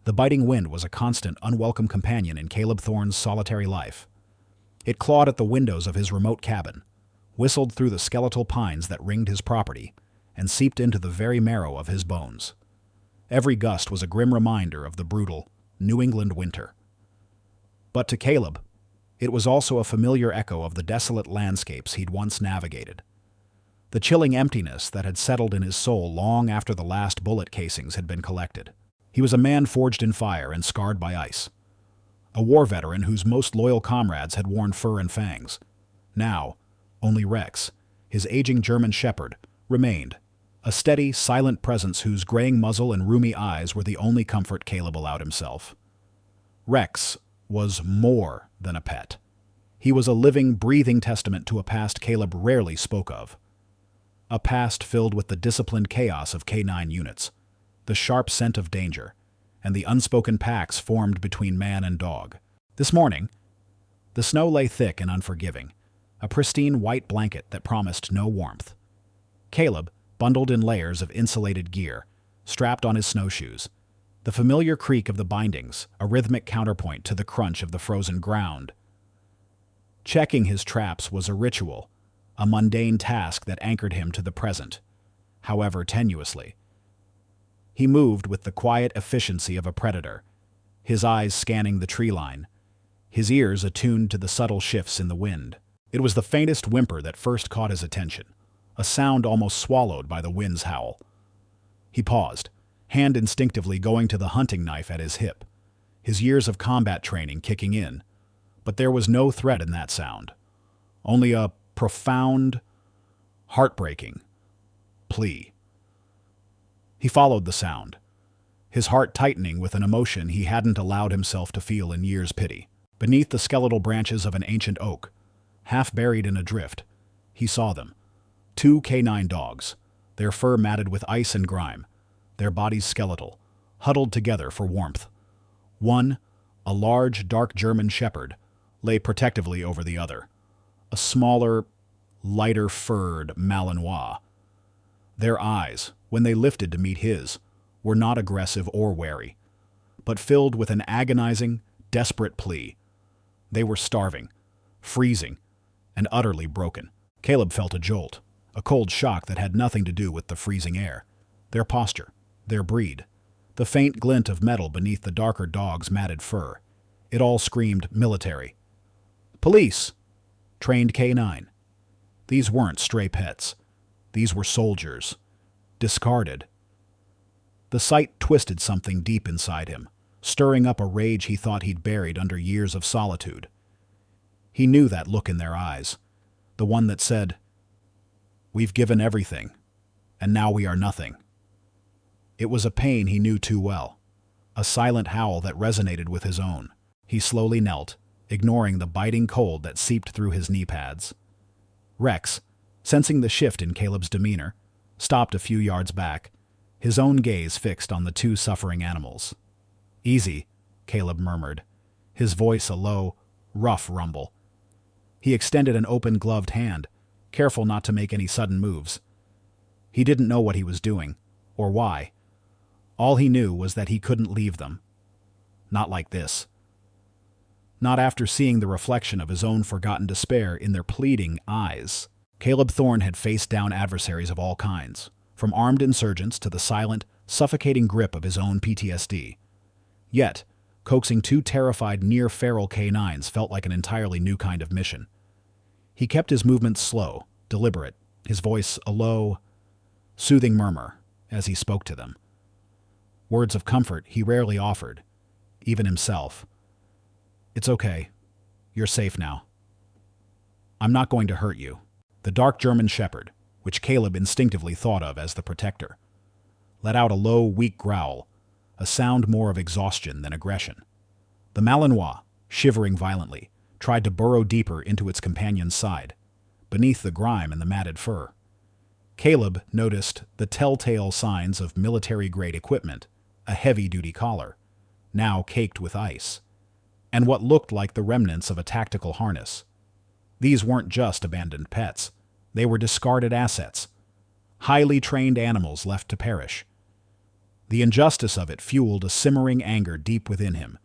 The biting wind was a constant, unwelcome companion in Caleb Thorne's solitary life. It clawed at the windows of his remote cabin, whistled through the skeletal pines that ringed his property, and seeped into the very marrow of his bones. Every gust was a grim reminder of the brutal New England winter. But to Caleb, it was also a familiar echo of the desolate landscapes he'd once navigated. The chilling emptiness that had settled in his soul long after the last bullet casings had been collected. He was a man forged in fire and scarred by ice. A war veteran whose most loyal comrades had worn fur and fangs. Now, only Rex, his aging German shepherd, remained, a steady, silent presence whose graying muzzle and rheumy eyes were the only comfort Caleb allowed himself. Rex was more than a pet. He was a living, breathing testament to a past Caleb rarely spoke of. A past filled with the disciplined chaos of K9 units, the sharp scent of danger, and the unspoken pacts formed between man and dog. This morning, the snow lay thick and unforgiving, a pristine white blanket that promised no warmth. Caleb, bundled in layers of insulated gear, strapped on his snowshoes, the familiar creak of the bindings, a rhythmic counterpoint to the crunch of the frozen ground. Checking his traps was a ritual, a mundane task that anchored him to the present, however tenuously. He moved with the quiet efficiency of a predator, his eyes scanning the tree line, his ears attuned to the subtle shifts in the wind. It was the faintest whimper that first caught his attention, a sound almost swallowed by the wind's howl. He paused, hand instinctively going to the hunting knife at his hip, his years of combat training kicking in. But there was no threat in that sound, only a profound, heartbreaking plea. He followed the sound, his heart tightening with an emotion he hadn't allowed himself to feel in years' pity. Beneath the skeletal branches of an ancient oak, half buried in a drift, he saw them. 2 K9 dogs, their fur matted with ice and grime, their bodies skeletal, huddled together for warmth. One, a large, dark German shepherd, lay protectively over the other, a smaller, lighter-furred Malinois. Their eyes, when they lifted to meet his, were not aggressive or wary, but filled with an agonizing, desperate plea. They were starving, freezing, and utterly broken. Caleb felt a jolt, a cold shock that had nothing to do with the freezing air. Their posture, their breed, the faint glint of metal beneath the darker dog's matted fur. It all screamed military. Police! Trained K9. These weren't stray pets. These were soldiers. Discarded. The sight twisted something deep inside him, stirring up a rage he thought he'd buried under years of solitude. He knew that look in their eyes, the one that said, "We've given everything, and now we are nothing." It was a pain he knew too well, a silent howl that resonated with his own. He slowly knelt, ignoring the biting cold that seeped through his knee pads. Rex, sensing the shift in Caleb's demeanor, stopped a few yards back, his own gaze fixed on the 2 suffering animals. "Easy," Caleb murmured, his voice a low, rough rumble. He extended an open gloved hand, careful not to make any sudden moves. He didn't know what he was doing, or why. All he knew was that he couldn't leave them. Not like this. Not after seeing the reflection of his own forgotten despair in their pleading eyes. Caleb Thorne had faced down adversaries of all kinds, from armed insurgents to the silent, suffocating grip of his own PTSD. Yet, coaxing 2 terrified, near-feral K9s felt like an entirely new kind of mission. He kept his movements slow, deliberate, his voice a low, soothing murmur as he spoke to them. Words of comfort he rarely offered, even himself. "It's okay. You're safe now. I'm not going to hurt you." The dark German shepherd, which Caleb instinctively thought of as the protector, let out a low, weak growl, a sound more of exhaustion than aggression. The Malinois, shivering violently, tried to burrow deeper into its companion's side, beneath the grime and the matted fur. Caleb noticed the telltale signs of military-grade equipment, a heavy-duty collar, now caked with ice, and what looked like the remnants of a tactical harness. These weren't just abandoned pets. They were discarded assets, highly trained animals left to perish. The injustice of it fueled a simmering anger deep within him,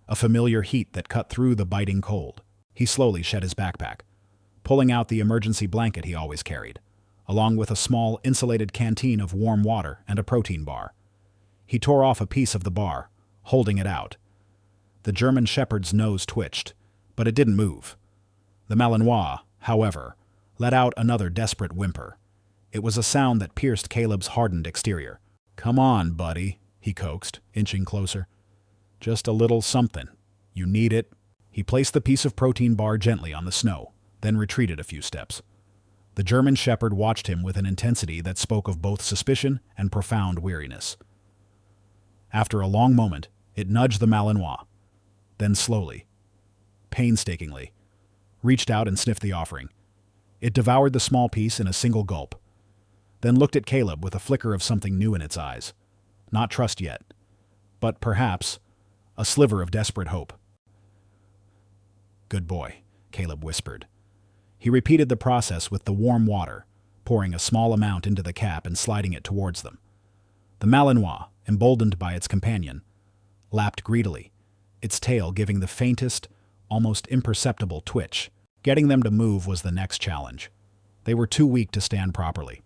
a familiar heat that cut through the biting cold. He slowly shed his backpack, pulling out the emergency blanket he always carried, along with a small insulated canteen of warm water and a protein bar. He tore off a piece of the bar, holding it out. The German shepherd's nose twitched, but it didn't move. The Malinois, however, let out another desperate whimper. It was a sound that pierced Caleb's hardened exterior. "Come on, buddy," he coaxed, inching closer. "Just a little something. You need it." He placed the piece of protein bar gently on the snow, then retreated a few steps. The German shepherd watched him with an intensity that spoke of both suspicion and profound weariness. After a long moment, it nudged the Malinois, then slowly, painstakingly, reached out and sniffed the offering. It devoured the small piece in a single gulp, then looked at Caleb with a flicker of something new in its eyes. Not trust yet, but perhaps a sliver of desperate hope. "Good boy," Caleb whispered. He repeated the process with the warm water, pouring a small amount into the cap and sliding it towards them. The Malinois, emboldened by its companion, lapped greedily, its tail giving the faintest, almost imperceptible twitch. Getting them to move was the next challenge. They were too weak to stand properly.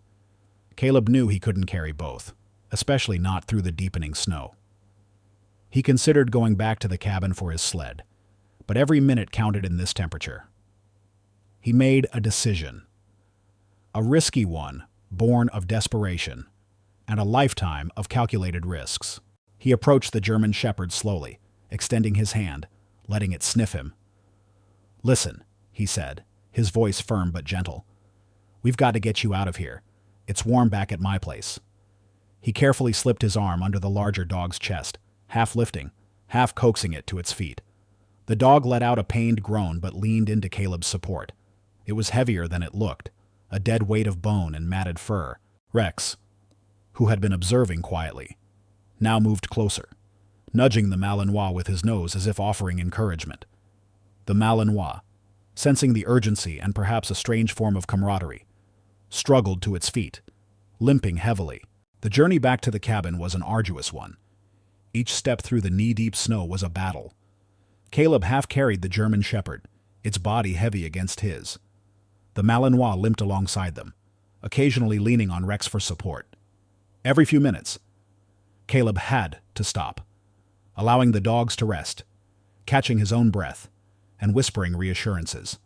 Caleb knew he couldn't carry both, especially not through the deepening snow. He considered going back to the cabin for his sled, but every minute counted in this temperature. He made a decision. A risky one, born of desperation, and a lifetime of calculated risks. He approached the German shepherd slowly, extending his hand, letting it sniff him. "Listen," he said, his voice firm but gentle. "We've got to get you out of here. It's warm back at my place." He carefully slipped his arm under the larger dog's chest, half lifting, half coaxing it to its feet. The dog let out a pained groan but leaned into Caleb's support. It was heavier than it looked, a dead weight of bone and matted fur. Rex, who had been observing quietly, now moved closer, nudging the Malinois with his nose as if offering encouragement. The Malinois, sensing the urgency and perhaps a strange form of camaraderie, struggled to its feet, limping heavily. The journey back to the cabin was an arduous one. Each step through the knee-deep snow was a battle. Caleb half-carried the German shepherd, its body heavy against his. The Malinois limped alongside them, occasionally leaning on Rex for support. Every few minutes, Caleb had to stop, allowing the dogs to rest, catching his own breath, and whispering reassurances.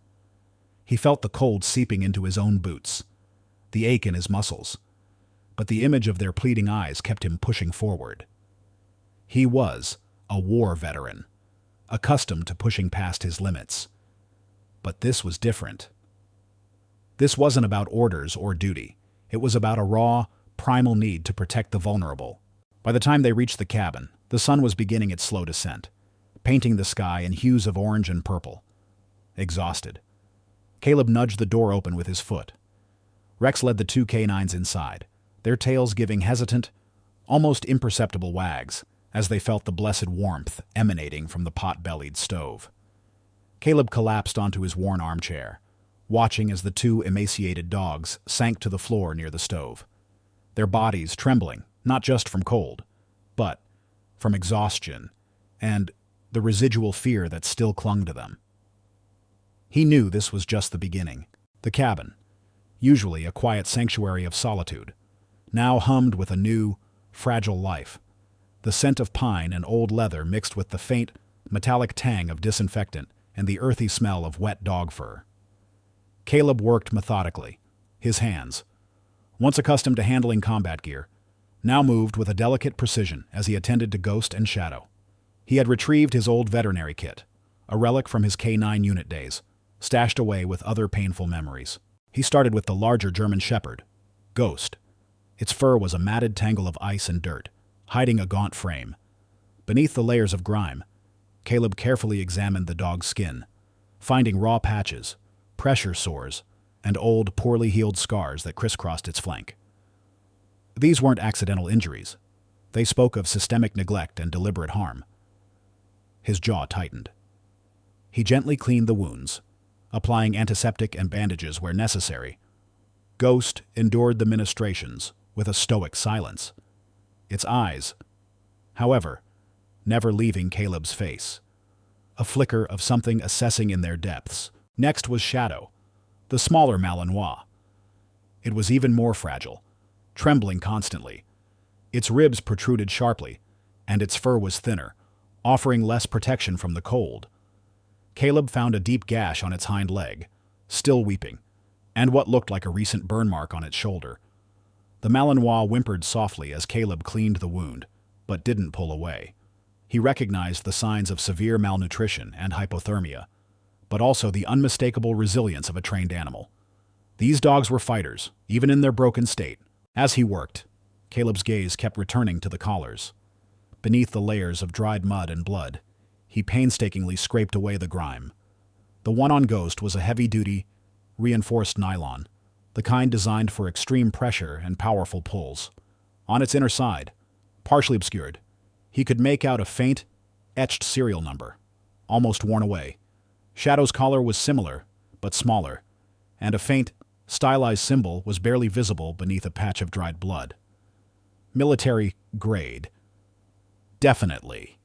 He felt the cold seeping into his own boots, the ache in his muscles, but the image of their pleading eyes kept him pushing forward. He was a war veteran, accustomed to pushing past his limits. But this was different. This wasn't about orders or duty. It was about a raw, primal need to protect the vulnerable. By the time they reached the cabin, the sun was beginning its slow descent, painting the sky in hues of orange and purple. Exhausted, Caleb nudged the door open with his foot. Rex led the two canines inside, their tails giving hesitant, almost imperceptible wags as they felt the blessed warmth emanating from the pot-bellied stove. Caleb collapsed onto his worn armchair, watching as the two emaciated dogs sank to the floor near the stove, their bodies trembling not just from cold, but from exhaustion and the residual fear that still clung to them. He knew this was just the beginning. The cabin, usually a quiet sanctuary of solitude, now hummed with a new, fragile life. The scent of pine and old leather mixed with the faint, metallic tang of disinfectant and the earthy smell of wet dog fur. Caleb worked methodically, his hands, once accustomed to handling combat gear, now moved with a delicate precision as he attended to Ghost and Shadow. He had retrieved his old veterinary kit, a relic from his K9 unit days, stashed away with other painful memories. He started with the larger German shepherd, Ghost. Its fur was a matted tangle of ice and dirt, hiding a gaunt frame. Beneath the layers of grime, Caleb carefully examined the dog's skin, finding raw patches, pressure sores, and old, poorly healed scars that crisscrossed its flank. These weren't accidental injuries. They spoke of systemic neglect and deliberate harm. His jaw tightened. He gently cleaned the wounds, applying antiseptic and bandages where necessary. Ghost endured the ministrations with a stoic silence. Its eyes, however, never leaving Caleb's face. A flicker of something assessing in their depths. Next was Shadow, the smaller Malinois. It was even more fragile, trembling constantly. Its ribs protruded sharply, and its fur was thinner, offering less protection from the cold. Caleb found a deep gash on its hind leg, still weeping, and what looked like a recent burn mark on its shoulder. The Malinois whimpered softly as Caleb cleaned the wound, but didn't pull away. He recognized the signs of severe malnutrition and hypothermia, but also the unmistakable resilience of a trained animal. These dogs were fighters, even in their broken state. As he worked, Caleb's gaze kept returning to the collars. Beneath the layers of dried mud and blood, he painstakingly scraped away the grime. The one on Ghost was a heavy-duty, reinforced nylon, the kind designed for extreme pressure and powerful pulls. On its inner side, partially obscured, he could make out a faint, etched serial number, almost worn away. Shadow's collar was similar, but smaller, and a faint, stylized symbol was barely visible beneath a patch of dried blood. Military grade. Definitely.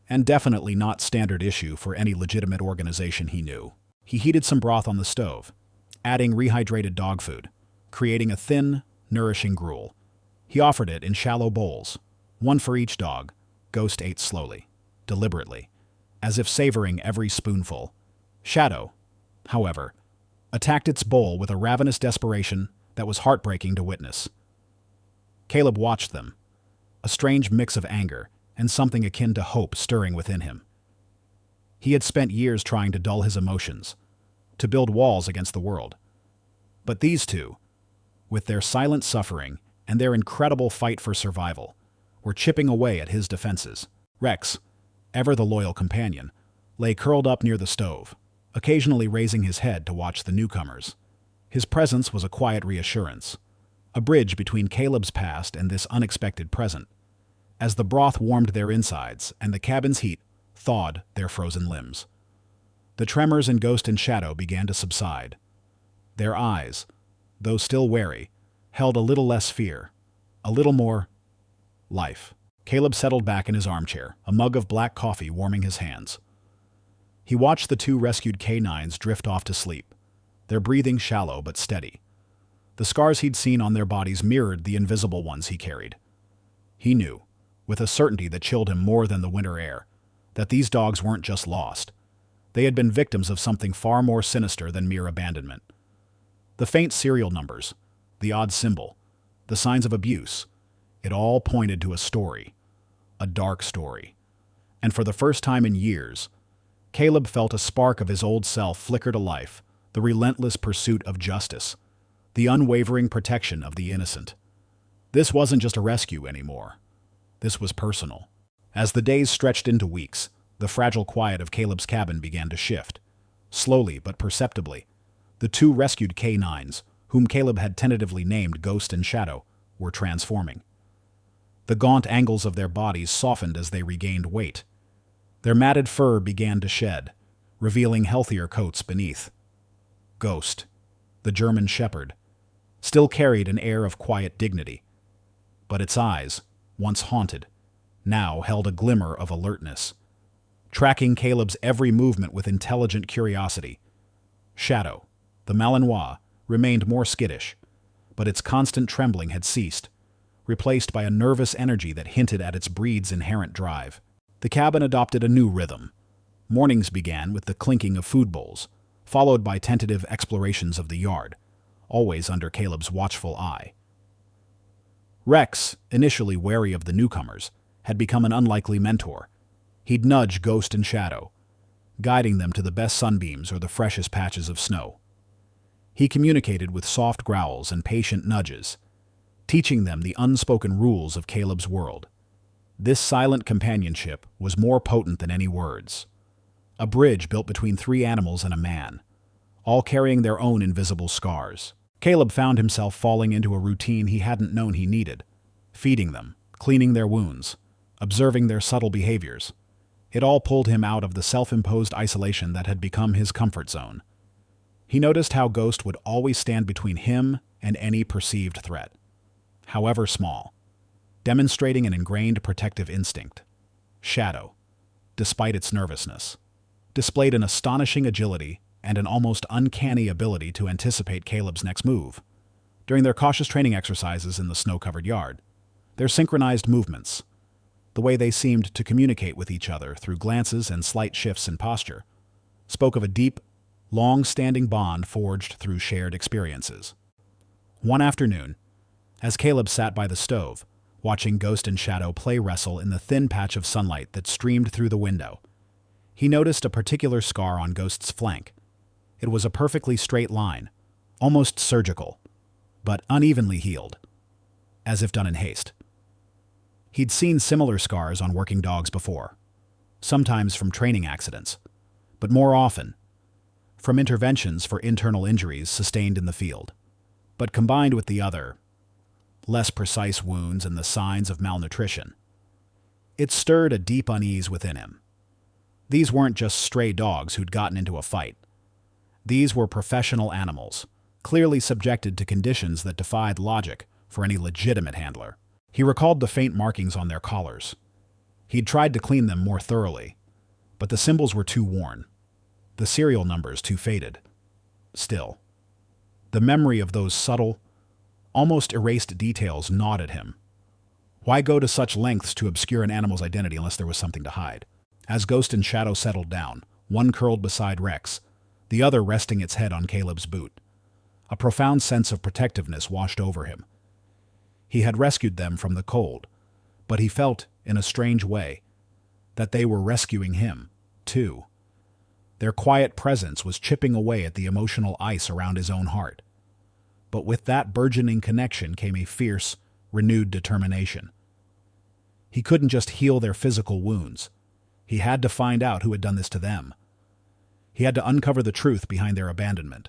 And definitely not standard issue for any legitimate organization he knew. He heated some broth on the stove, adding rehydrated dog food, creating a thin, nourishing gruel. He offered it in shallow bowls, one for each dog. Ghost ate slowly, deliberately, as if savoring every spoonful. Shadow, however, attacked its bowl with a ravenous desperation that was heartbreaking to witness. Caleb watched them, a strange mix of anger and something akin to hope stirring within him. He had spent years trying to dull his emotions, to build walls against the world. But these two, with their silent suffering and their incredible fight for survival, were chipping away at his defenses. Rex, ever the loyal companion, lay curled up near the stove, occasionally raising his head to watch the newcomers. His presence was a quiet reassurance, a bridge between Caleb's past and this unexpected present. As the broth warmed their insides and the cabin's heat thawed their frozen limbs, the tremors in Ghost and Shadow began to subside. Their eyes, though still wary, held a little less fear, a little more life. Caleb settled back in his armchair, a mug of black coffee warming his hands. He watched the two rescued canines drift off to sleep, their breathing shallow but steady. The scars he'd seen on their bodies mirrored the invisible ones he carried. He knew, with a certainty that chilled him more than the winter air, that these dogs weren't just lost. They had been victims of something far more sinister than mere abandonment. The faint serial numbers, the odd symbol, the signs of abuse, it all pointed to a story, a dark story. And for the first time in years, Caleb felt a spark of his old self flicker to life, the relentless pursuit of justice, the unwavering protection of the innocent. This wasn't just a rescue anymore. This was personal. As the days stretched into weeks, the fragile quiet of Caleb's cabin began to shift. Slowly but perceptibly, the two rescued canines, whom Caleb had tentatively named Ghost and Shadow, were transforming. The gaunt angles of their bodies softened as they regained weight. Their matted fur began to shed, revealing healthier coats beneath. Ghost, the German shepherd, still carried an air of quiet dignity, but its eyes, once haunted, now held a glimmer of alertness, tracking Caleb's every movement with intelligent curiosity. Shadow, the Malinois, remained more skittish, but its constant trembling had ceased, replaced by a nervous energy that hinted at its breed's inherent drive. The cabin adopted a new rhythm. Mornings began with the clinking of food bowls, followed by tentative explorations of the yard, always under Caleb's watchful eye. Rex, initially wary of the newcomers, had become an unlikely mentor. He'd nudge Ghost and Shadow, guiding them to the best sunbeams or the freshest patches of snow. He communicated with soft growls and patient nudges, teaching them the unspoken rules of Caleb's world. This silent companionship was more potent than any words. A bridge built between three animals and a man, all carrying their own invisible scars. Caleb found himself falling into a routine he hadn't known he needed, feeding them, cleaning their wounds, observing their subtle behaviors. It all pulled him out of the self-imposed isolation that had become his comfort zone. He noticed how Ghost would always stand between him and any perceived threat, however small. demonstrating an ingrained protective instinct. Shadow, despite its nervousness, displayed an astonishing agility and an almost uncanny ability to anticipate Caleb's next move. During their cautious training exercises in the snow-covered yard, their synchronized movements, the way they seemed to communicate with each other through glances and slight shifts in posture, spoke of a deep, long-standing bond forged through shared experiences. One afternoon, as Caleb sat by the stove, watching Ghost and Shadow play wrestle in the thin patch of sunlight that streamed through the window, he noticed a particular scar on Ghost's flank. It was a perfectly straight line, almost surgical, but unevenly healed, as if done in haste. He'd seen similar scars on working dogs before, sometimes from training accidents, but more often from interventions for internal injuries sustained in the field. But combined with the other, less precise wounds and the signs of malnutrition, it stirred a deep unease within him. These weren't just stray dogs who'd gotten into a fight. These were professional animals, clearly subjected to conditions that defied logic for any legitimate handler. He recalled the faint markings on their collars. He'd tried to clean them more thoroughly, but the symbols were too worn, the serial numbers too faded. Still, the memory of those subtle, almost erased details gnawed at him. Why go to such lengths to obscure an animal's identity unless there was something to hide? As Ghost and Shadow settled down, one curled beside Rex, the other resting its head on Caleb's boot, a profound sense of protectiveness washed over him. He had rescued them from the cold, but he felt, in a strange way, that they were rescuing him, too. Their quiet presence was chipping away at the emotional ice around his own heart. But with that burgeoning connection came a fierce, renewed determination. He couldn't just heal their physical wounds. He had to find out who had done this to them. He had to uncover the truth behind their abandonment.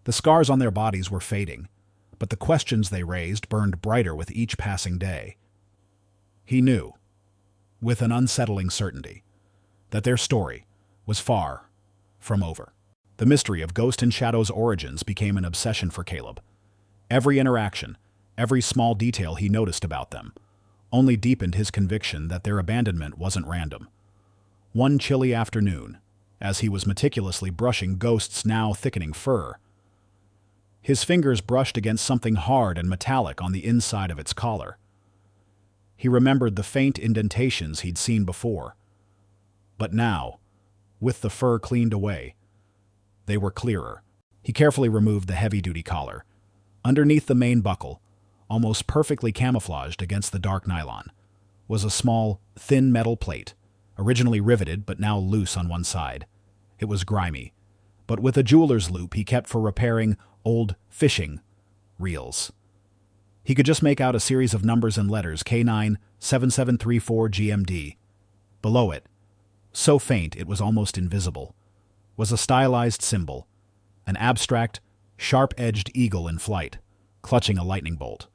The scars on their bodies were fading, but the questions they raised burned brighter with each passing day. He knew, with an unsettling certainty, that their story was far from over. The mystery of Ghost and Shadow's origins became an obsession for Caleb. Every interaction, every small detail he noticed about them, only deepened his conviction that their abandonment wasn't random. One chilly afternoon, as he was meticulously brushing Ghost's now thickening fur, his fingers brushed against something hard and metallic on the inside of its collar. He remembered the faint indentations he'd seen before. But now, with the fur cleaned away, they were clearer. He carefully removed the heavy-duty collar. Underneath the main buckle, almost perfectly camouflaged against the dark nylon, was a small, thin metal plate, originally riveted but now loose on one side. It was grimy, but with a jeweler's loop he kept for repairing old fishing reels. He could just make out a series of numbers and letters, K9 7734 GMD. Below it, so faint it was almost invisible, was a stylized symbol, an abstract, sharp-edged eagle in flight, clutching a lightning bolt.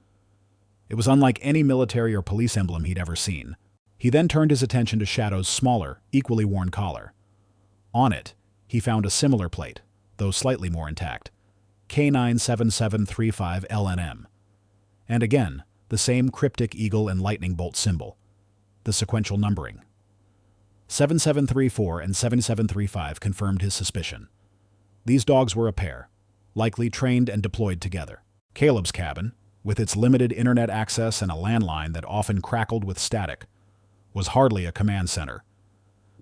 It was unlike any military or police emblem he'd ever seen. He then turned his attention to Shadow's smaller, equally worn collar. On it, he found a similar plate, though slightly more intact, K97735 LNM. And again, the same cryptic eagle and lightning bolt symbol, the sequential numbering. 7734 and 7735 confirmed his suspicion. These dogs were a pair, likely trained and deployed together. Caleb's cabin, with its limited internet access and a landline that often crackled with static, was hardly a command center.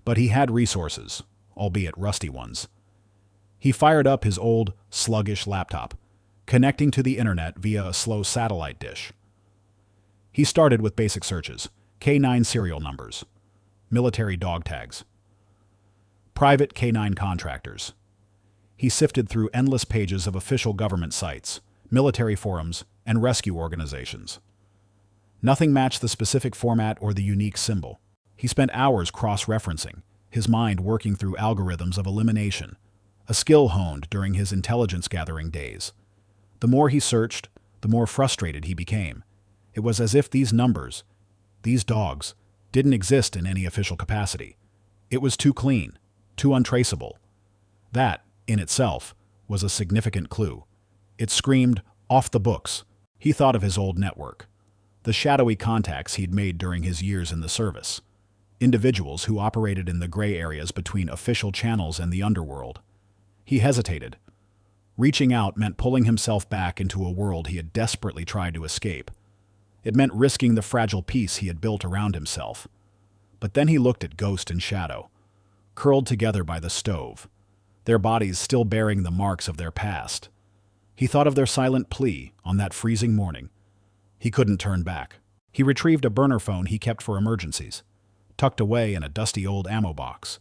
But he had resources, albeit rusty ones. He fired up his old, sluggish laptop, connecting to the internet via a slow satellite dish. He started with basic searches, K9 serial numbers, military dog tags, private K9 contractors. He sifted through endless pages of official government sites, military forums, and rescue organizations. Nothing matched the specific format or the unique symbol. He spent hours cross-referencing, his mind working through algorithms of elimination, a skill honed during his intelligence-gathering days. The more he searched, the more frustrated he became. It was as if these numbers, these dogs, didn't exist in any official capacity. It was too clean, too untraceable. That, in itself, was a significant clue. It screamed, off the books. He thought of his old network. the shadowy contacts he'd made during his years in the service. Individuals who operated in the gray areas between official channels and the underworld. He hesitated. Reaching out meant pulling himself back into a world he had desperately tried to escape. It meant risking the fragile peace he had built around himself. But then he looked at Ghost and Shadow, curled together by the stove, their bodies still bearing the marks of their past. He thought of their silent plea on that freezing morning. He couldn't turn back. He retrieved a burner phone he kept for emergencies, tucked away in a dusty old ammo box.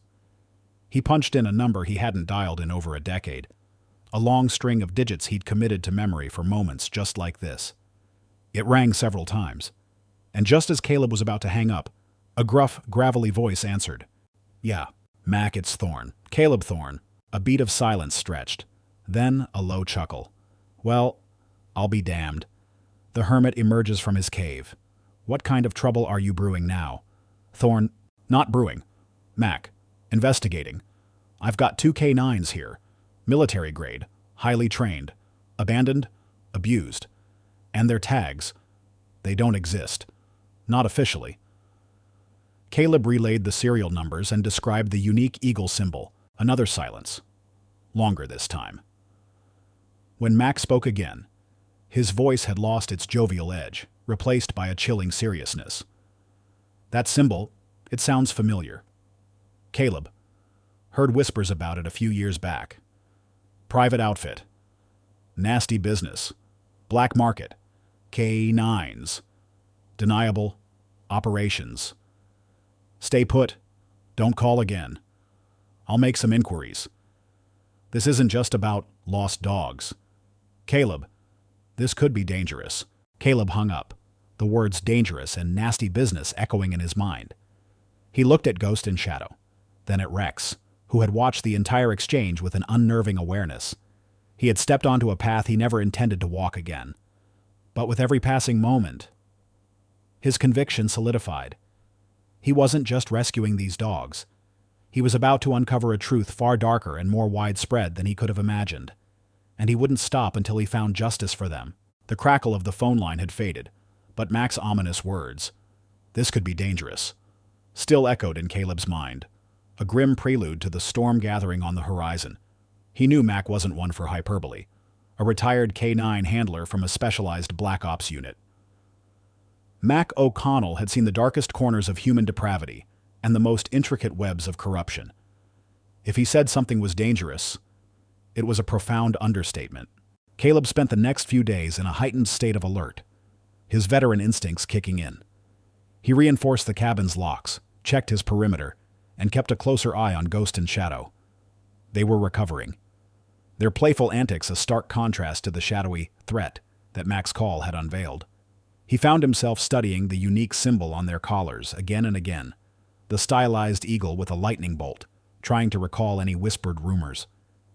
He punched in a number he hadn't dialed in over a decade, a long string of digits he'd committed to memory for moments just like this. It rang several times, and just as Caleb was about to hang up, a gruff, gravelly voice answered. "Yeah, Mac, it's Thorne. Caleb Thorne." A beat of silence stretched, then a low chuckle. "Well, I'll be damned." The hermit emerges from his cave. "What kind of trouble are you brewing now?" Thorne, "Not brewing. Mac, investigating. I've got 2 K9s here. Military grade, highly trained, abandoned, abused. And their tags, they don't exist. Not officially." Caleb relayed the serial numbers and described the unique eagle symbol. Another silence. Longer this time. When Mac spoke again, his voice had lost its jovial edge, replaced by a chilling seriousness. "That symbol, it sounds familiar. Caleb, heard whispers about it a few years back. Private outfit. Nasty business. Black market. K9s. Deniable. Operations. Stay put. Don't call again. I'll make some inquiries. This isn't just about lost dogs. Caleb, this could be dangerous." Caleb hung up, the words dangerous and nasty business echoing in his mind. He looked at Ghost and Shadow, then at Rex, who had watched the entire exchange with an unnerving awareness. He had stepped onto a path he never intended to walk again. But with every passing moment, his conviction solidified. He wasn't just rescuing these dogs. He was about to uncover a truth far darker and more widespread than he could have imagined. And he wouldn't stop until he found justice for them. The crackle of the phone line had faded, but Mac's ominous words, "This could be dangerous," still echoed in Caleb's mind, a grim prelude to the storm gathering on the horizon. He knew Mac wasn't one for hyperbole, a retired K9 handler from a specialized Black Ops unit. Mac O'Connell had seen the darkest corners of human depravity and the most intricate webs of corruption. If he said something was dangerous, it was a profound understatement. Caleb spent the next few days in a heightened state of alert, his veteran instincts kicking in. He reinforced the cabin's locks, checked his perimeter, and kept a closer eye on Ghost and Shadow. They were recovering, their playful antics a stark contrast to the shadowy threat that Mac's call had unveiled. He found himself studying the unique symbol on their collars again and again, the stylized eagle with a lightning bolt, trying to recall any whispered rumors.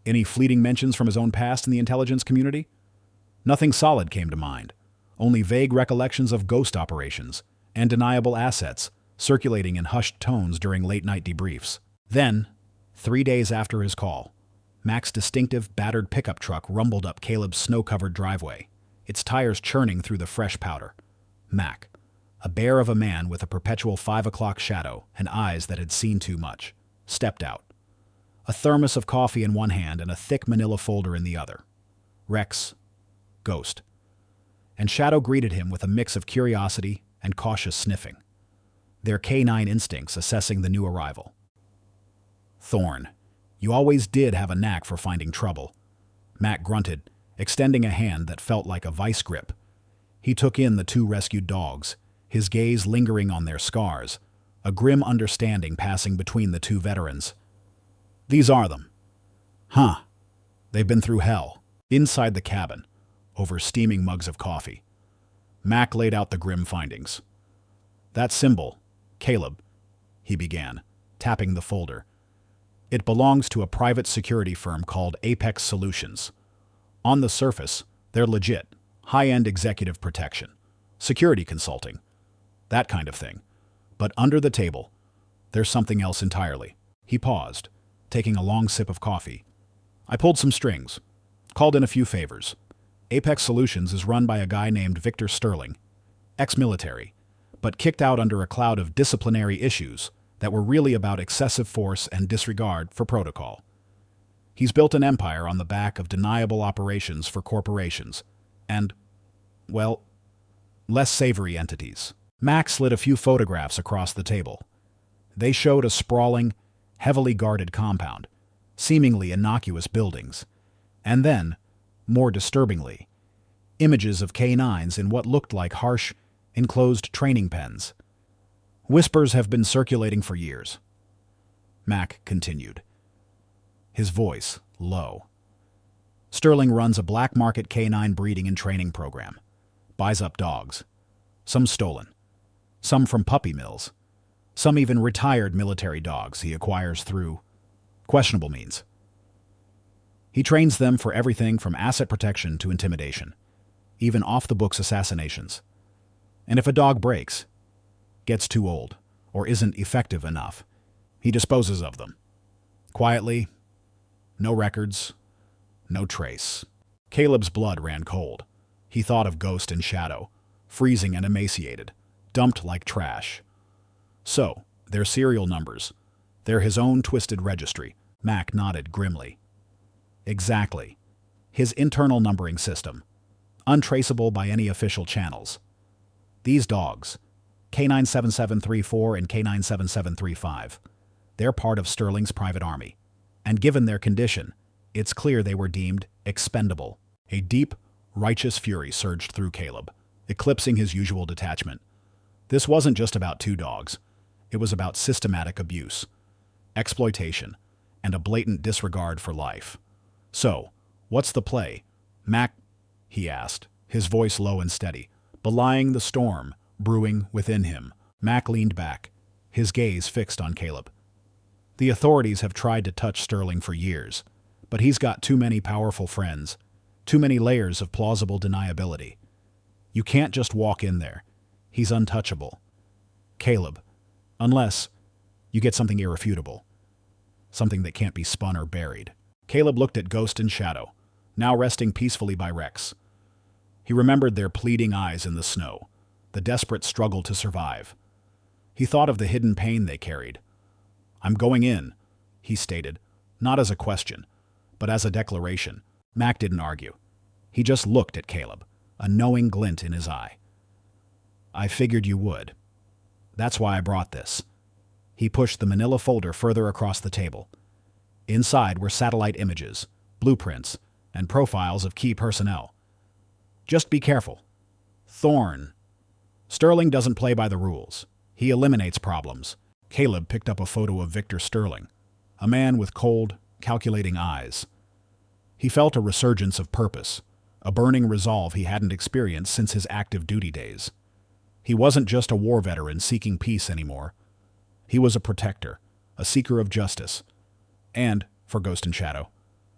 Any fleeting mentions from his own past in the intelligence community? Nothing solid came to mind, only vague recollections of ghost operations and deniable assets circulating in hushed tones during late-night debriefs. Then, 3 days after his call, Mac's distinctive, battered pickup truck rumbled up Caleb's snow-covered driveway, its tires churning through the fresh powder. Mac, a bear of a man with a perpetual 5 o'clock shadow and eyes that had seen too much, stepped out, a thermos of coffee in one hand and a thick manila folder in the other. Rex, Ghost, and Shadow greeted him with a mix of curiosity and cautious sniffing, their K9 instincts assessing the new arrival. "Thorne, you always did have a knack for finding trouble," Mac grunted, extending a hand that felt like a vice grip. He took in the 2 rescued dogs, his gaze lingering on their scars, a grim understanding passing between the 2 veterans. "These are them." "Huh. They've been through hell." Inside the cabin, over steaming mugs of coffee, Mac laid out the grim findings. "That symbol, Caleb," he began, tapping the folder. "It belongs to a private security firm called Apex Solutions. On the surface, they're legit, high-end executive protection, security consulting, that kind of thing. But under the table, there's something else entirely." He paused, taking a long sip of coffee. "I pulled some strings, called in a few favors. Apex Solutions is run by a guy named Victor Sterling, ex-military, but kicked out under a cloud of disciplinary issues that were really about excessive force and disregard for protocol. He's built an empire on the back of deniable operations for corporations and, well, less savory entities. Max slid a few photographs across the table. They showed a sprawling, heavily guarded compound, seemingly innocuous buildings, and then, more disturbingly, images of K9s in what looked like harsh, enclosed training pens. Whispers have been circulating for years. Mac continued, his voice low. Sterling runs a black market K9 breeding and training program, buys up dogs, some stolen, some from puppy mills, some even retired military dogs he acquires through questionable means. He trains them for everything from asset protection to intimidation, even off-the-books assassinations. And if a dog breaks, gets too old, or isn't effective enough, he disposes of them. Quietly, no records, no trace. Caleb's blood ran cold. He thought of Ghost and Shadow, freezing and emaciated, dumped like trash. So, their serial numbers. They're his own twisted registry. Mac nodded grimly. Exactly. His internal numbering system, untraceable by any official channels. These dogs, K97734 and K97735, they're part of Sterling's private army. And given their condition, it's clear they were deemed expendable. A deep, righteous fury surged through Caleb, eclipsing his usual detachment. This wasn't just about two dogs. It was about systematic abuse, exploitation, and a blatant disregard for life. So, what's the play? Mac, he asked, his voice low and steady, belying the storm brewing within him. Mac leaned back, his gaze fixed on Caleb. The authorities have tried to touch Sterling for years, but he's got too many powerful friends, too many layers of plausible deniability. You can't just walk in there. He's untouchable. Caleb, unless you get something irrefutable, something that can't be spun or buried. Caleb looked at Ghost and Shadow, now resting peacefully by Rex. He remembered their pleading eyes in the snow, the desperate struggle to survive. He thought of the hidden pain they carried. "I'm going in," he stated, not as a question, but as a declaration. Mac didn't argue. He just looked at Caleb, a knowing glint in his eye. "I figured you would. That's why I brought this." He pushed the manila folder further across the table. Inside were satellite images, blueprints, and profiles of key personnel. "Just be careful. Thorn. Sterling doesn't play by the rules. He eliminates problems." Caleb picked up a photo of Victor Sterling, a man with cold, calculating eyes. He felt a resurgence of purpose, a burning resolve he hadn't experienced since his active duty days. He wasn't just a war veteran seeking peace anymore. He was a protector, a seeker of justice, and, for Ghost and Shadow,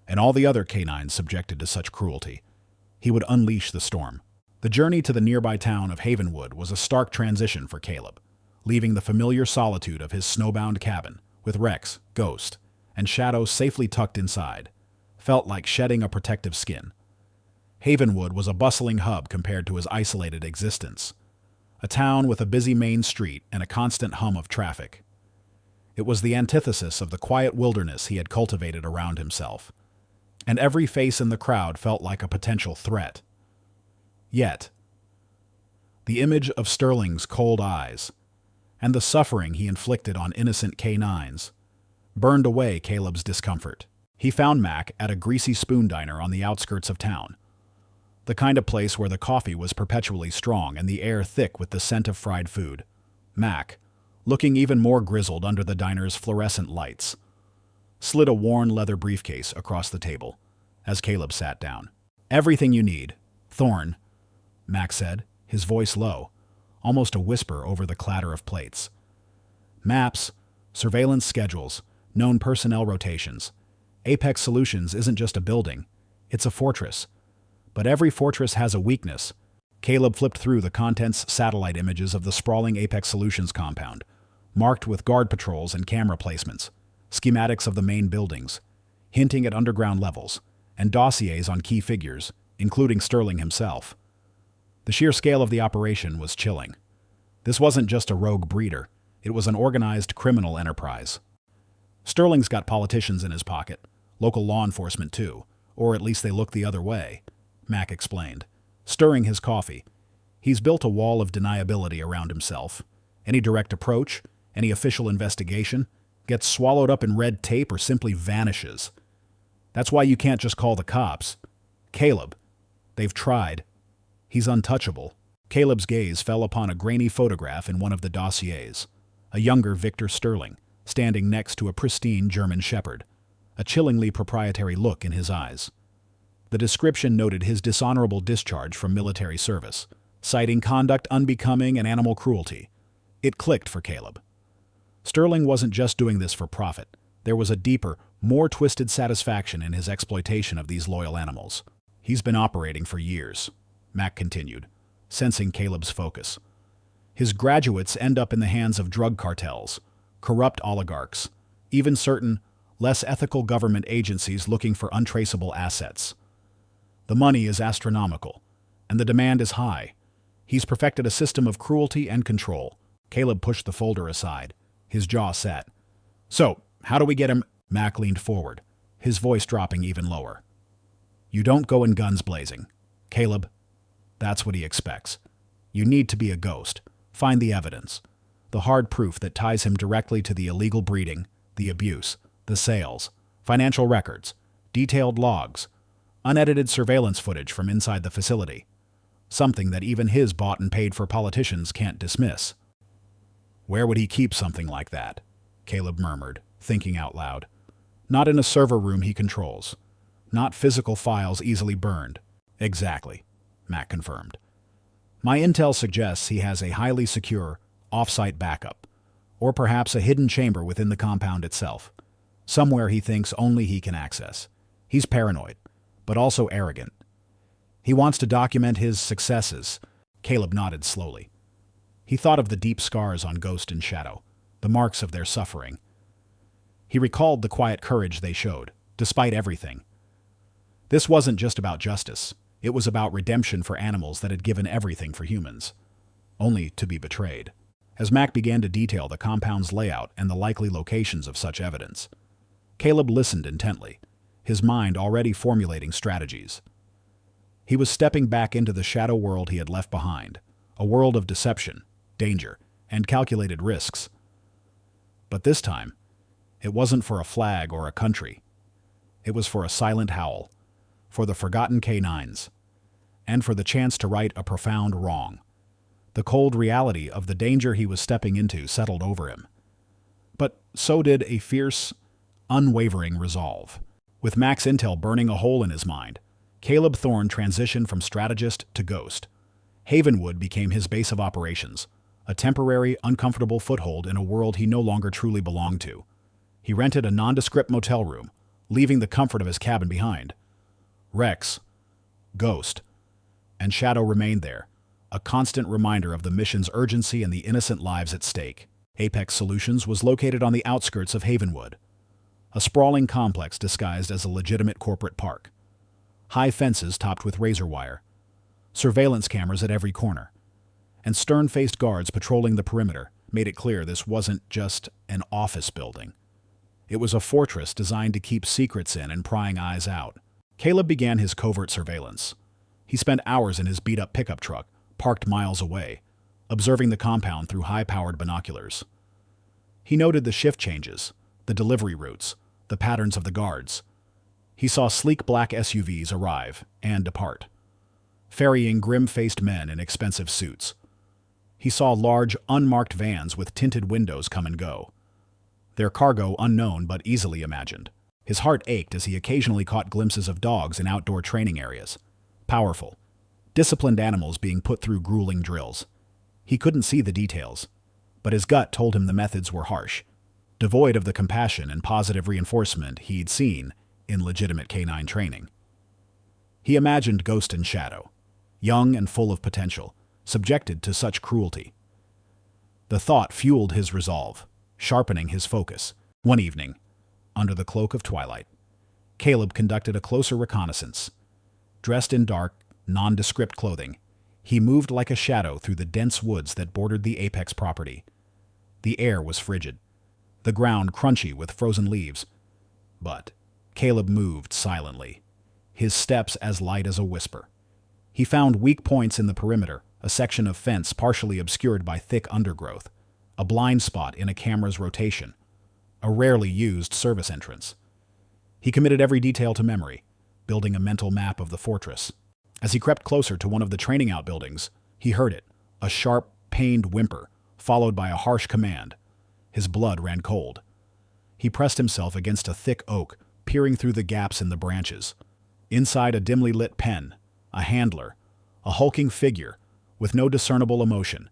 and all the other K9s subjected to such cruelty, he would unleash the storm. The journey to the nearby town of Havenwood was a stark transition for Caleb, leaving the familiar solitude of his snowbound cabin, with Rex, Ghost, and Shadow safely tucked inside, felt like shedding a protective skin. Havenwood was a bustling hub compared to his isolated existence, a town with a busy main street and a constant hum of traffic. It was the antithesis of the quiet wilderness he had cultivated around himself, and every face in the crowd felt like a potential threat. Yet, the image of Sterling's cold eyes, and the suffering he inflicted on innocent K9s, burned away Caleb's discomfort. He found Mac at a greasy spoon diner on the outskirts of town, the kind of place where the coffee was perpetually strong and the air thick with the scent of fried food. Mac, looking even more grizzled under the diner's fluorescent lights, slid a worn leather briefcase across the table as Caleb sat down. "Everything you need, Thorn," Mac said, his voice low, almost a whisper over the clatter of plates. "Maps, surveillance schedules, known personnel rotations. Apex Solutions isn't just a building, it's a fortress. But every fortress has a weakness." Caleb flipped through the contents satellite images of the sprawling Apex Solutions compound, marked with guard patrols and camera placements, schematics of the main buildings, hinting at underground levels, and dossiers on key figures, including Sterling himself. The sheer scale of the operation was chilling. This wasn't just a rogue breeder, it was an organized criminal enterprise. Sterling's got politicians in his pocket, local law enforcement too, or at least they look the other way, Mac explained, stirring his coffee. He's built a wall of deniability around himself. Any direct approach, any official investigation, gets swallowed up in red tape or simply vanishes. That's why you can't just call the cops. Caleb. They've tried. He's untouchable. Caleb's gaze fell upon a grainy photograph in one of the dossiers. A younger Victor Sterling, standing next to a pristine German shepherd, a chillingly proprietary look in his eyes. The description noted his dishonorable discharge from military service, citing conduct unbecoming and animal cruelty. It clicked for Caleb. Sterling wasn't just doing this for profit. There was a deeper, more twisted satisfaction in his exploitation of these loyal animals. He's been operating for years, Mac continued, sensing Caleb's focus. His graduates end up in the hands of drug cartels, corrupt oligarchs, even certain, less ethical government agencies looking for untraceable assets. The money is astronomical, and the demand is high. He's perfected a system of cruelty and control. Caleb pushed the folder aside, his jaw set. So, how do we get him? Mac leaned forward, his voice dropping even lower. You don't go in guns blazing. Caleb, that's what he expects. You need to be a ghost. Find the evidence. The hard proof that ties him directly to the illegal breeding, the abuse, the sales, financial records, detailed logs, unedited surveillance footage from inside the facility. Something that even his bought and paid for politicians can't dismiss. Where would he keep something like that? Caleb murmured, thinking out loud. Not in a server room he controls. Not physical files easily burned. Exactly, Mac confirmed. My intel suggests he has a highly secure, off-site backup, or perhaps a hidden chamber within the compound itself, somewhere he thinks only he can access. He's paranoid, but also arrogant. He wants to document his successes. Caleb nodded slowly. He thought of the deep scars on Ghost and Shadow, the marks of their suffering. He recalled the quiet courage they showed, despite everything. This wasn't just about justice. It was about redemption for animals that had given everything for humans, only to be betrayed. As Mac began to detail the compound's layout and the likely locations of such evidence, Caleb listened intently, his mind already formulating strategies. He was stepping back into the shadow world he had left behind, a world of deception, danger, and calculated risks. But this time, it wasn't for a flag or a country. It was for a silent howl, for the forgotten canines, and for the chance to right a profound wrong. The cold reality of the danger he was stepping into settled over him. But so did a fierce, unwavering resolve. With Mac's intel burning a hole in his mind, Caleb Thorne transitioned from strategist to ghost. Havenwood became his base of operations, a temporary, uncomfortable foothold in a world he no longer truly belonged to. He rented a nondescript motel room, leaving the comfort of his cabin behind. Rex, Ghost, and Shadow remained there, a constant reminder of the mission's urgency and the innocent lives at stake. Apex Solutions was located on the outskirts of Havenwood, a sprawling complex disguised as a legitimate corporate park. High fences topped with razor wire, surveillance cameras at every corner, and stern-faced guards patrolling the perimeter made it clear this wasn't just an office building. It was a fortress designed to keep secrets in and prying eyes out. Caleb began his covert surveillance. He spent hours in his beat-up pickup truck, parked miles away, observing the compound through high-powered binoculars. He noted the shift changes, the delivery routes, the patterns of the guards. He saw sleek black SUVs arrive and depart, ferrying grim-faced men in expensive suits. He saw large, unmarked vans with tinted windows come and go, their cargo unknown but easily imagined. His heart ached as he occasionally caught glimpses of dogs in outdoor training areas. Powerful, disciplined animals being put through grueling drills. He couldn't see the details, but his gut told him the methods were harsh, devoid of the compassion and positive reinforcement he'd seen in legitimate canine training. He imagined Ghost and Shadow, young and full of potential, subjected to such cruelty. The thought fueled his resolve, sharpening his focus. One evening, under the cloak of twilight, Caleb conducted a closer reconnaissance. Dressed in dark, nondescript clothing, He moved like a shadow through the dense woods that bordered the apex property. The air was frigid, the ground crunchy with frozen leaves. But Caleb moved silently, his steps as light as a whisper. He found weak points in the perimeter, a section of fence partially obscured by thick undergrowth, a blind spot in a camera's rotation, a rarely used service entrance. He committed every detail to memory, building a mental map of the fortress. As he crept closer to one of the training outbuildings, he heard it, a sharp, pained whimper, followed by a harsh command. His blood ran cold. He pressed himself against a thick oak, peering through the gaps in the branches. Inside a dimly lit pen, a handler, a hulking figure with no discernible emotion,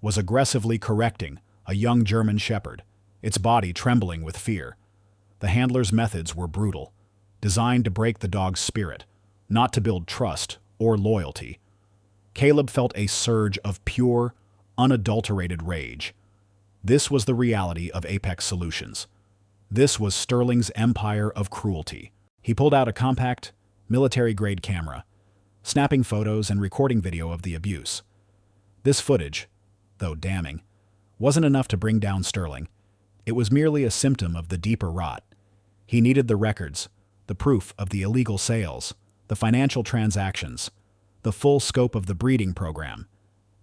was aggressively correcting a young German shepherd, its body trembling with fear. The handler's methods were brutal, designed to break the dog's spirit, not to build trust or loyalty. Caleb felt a surge of pure, unadulterated rage. This was the reality of Apex Solutions. This was Sterling's empire of cruelty. He pulled out a compact, military-grade camera, snapping photos and recording video of the abuse. This footage, though damning, wasn't enough to bring down Sterling. It was merely a symptom of the deeper rot. He needed the records, the proof of the illegal sales, the financial transactions, the full scope of the breeding program.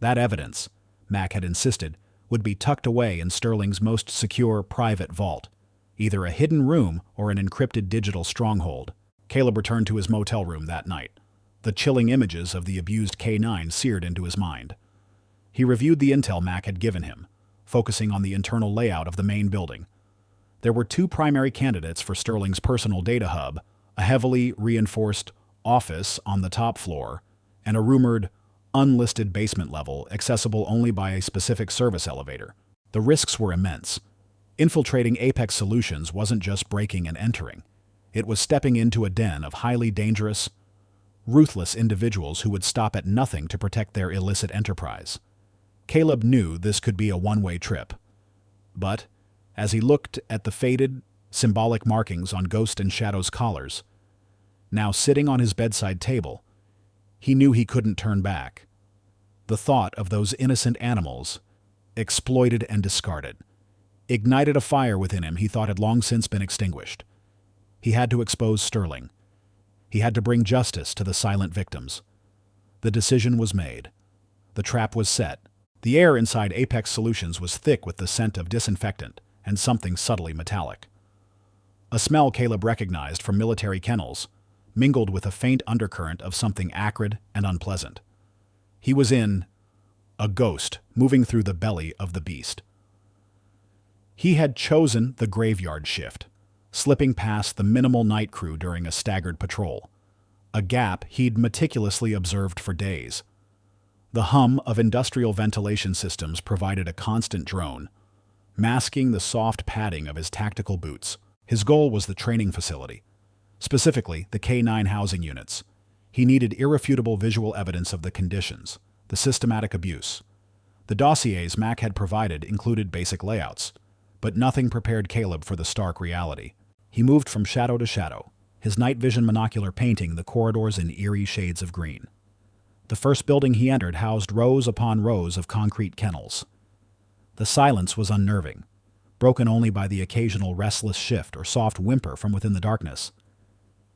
That evidence, Mac had insisted, would be tucked away in Sterling's most secure private vault, either a hidden room or an encrypted digital stronghold. Caleb returned to his motel room that night. The chilling images of the abused K9 seared into his mind. He reviewed the intel Mac had given him, focusing on the internal layout of the main building. There were two primary candidates for Sterling's personal data hub, a heavily reinforced office on the top floor, and a rumored, unlisted basement level accessible only by a specific service elevator. The risks were immense. Infiltrating Apex Solutions wasn't just breaking and entering. It was stepping into a den of highly dangerous, ruthless individuals who would stop at nothing to protect their illicit enterprise. Caleb knew this could be a one-way trip. But, as he looked at the faded, symbolic markings on Ghost and Shadow's collars, now sitting on his bedside table, he knew he couldn't turn back. The thought of those innocent animals, exploited and discarded, ignited a fire within him he thought had long since been extinguished. He had to expose Sterling. He had to bring justice to the silent victims. The decision was made. The trap was set. The air inside Apex Solutions was thick with the scent of disinfectant and something subtly metallic. A smell Caleb recognized from military kennels, mingled with a faint undercurrent of something acrid and unpleasant. He was in a ghost moving through the belly of the beast. He had chosen the graveyard shift, slipping past the minimal night crew during a staggered patrol, a gap he'd meticulously observed for days. The hum of industrial ventilation systems provided a constant drone, masking the soft padding of his tactical boots. His goal was the training facility, specifically the K9 housing units. He needed irrefutable visual evidence of the conditions, the systematic abuse. The dossiers Mac had provided included basic layouts, but nothing prepared Caleb for the stark reality. He moved from shadow to shadow, his night vision monocular painting the corridors in eerie shades of green. The first building he entered housed rows upon rows of concrete kennels. The silence was unnerving, broken only by the occasional restless shift or soft whimper from within the darkness.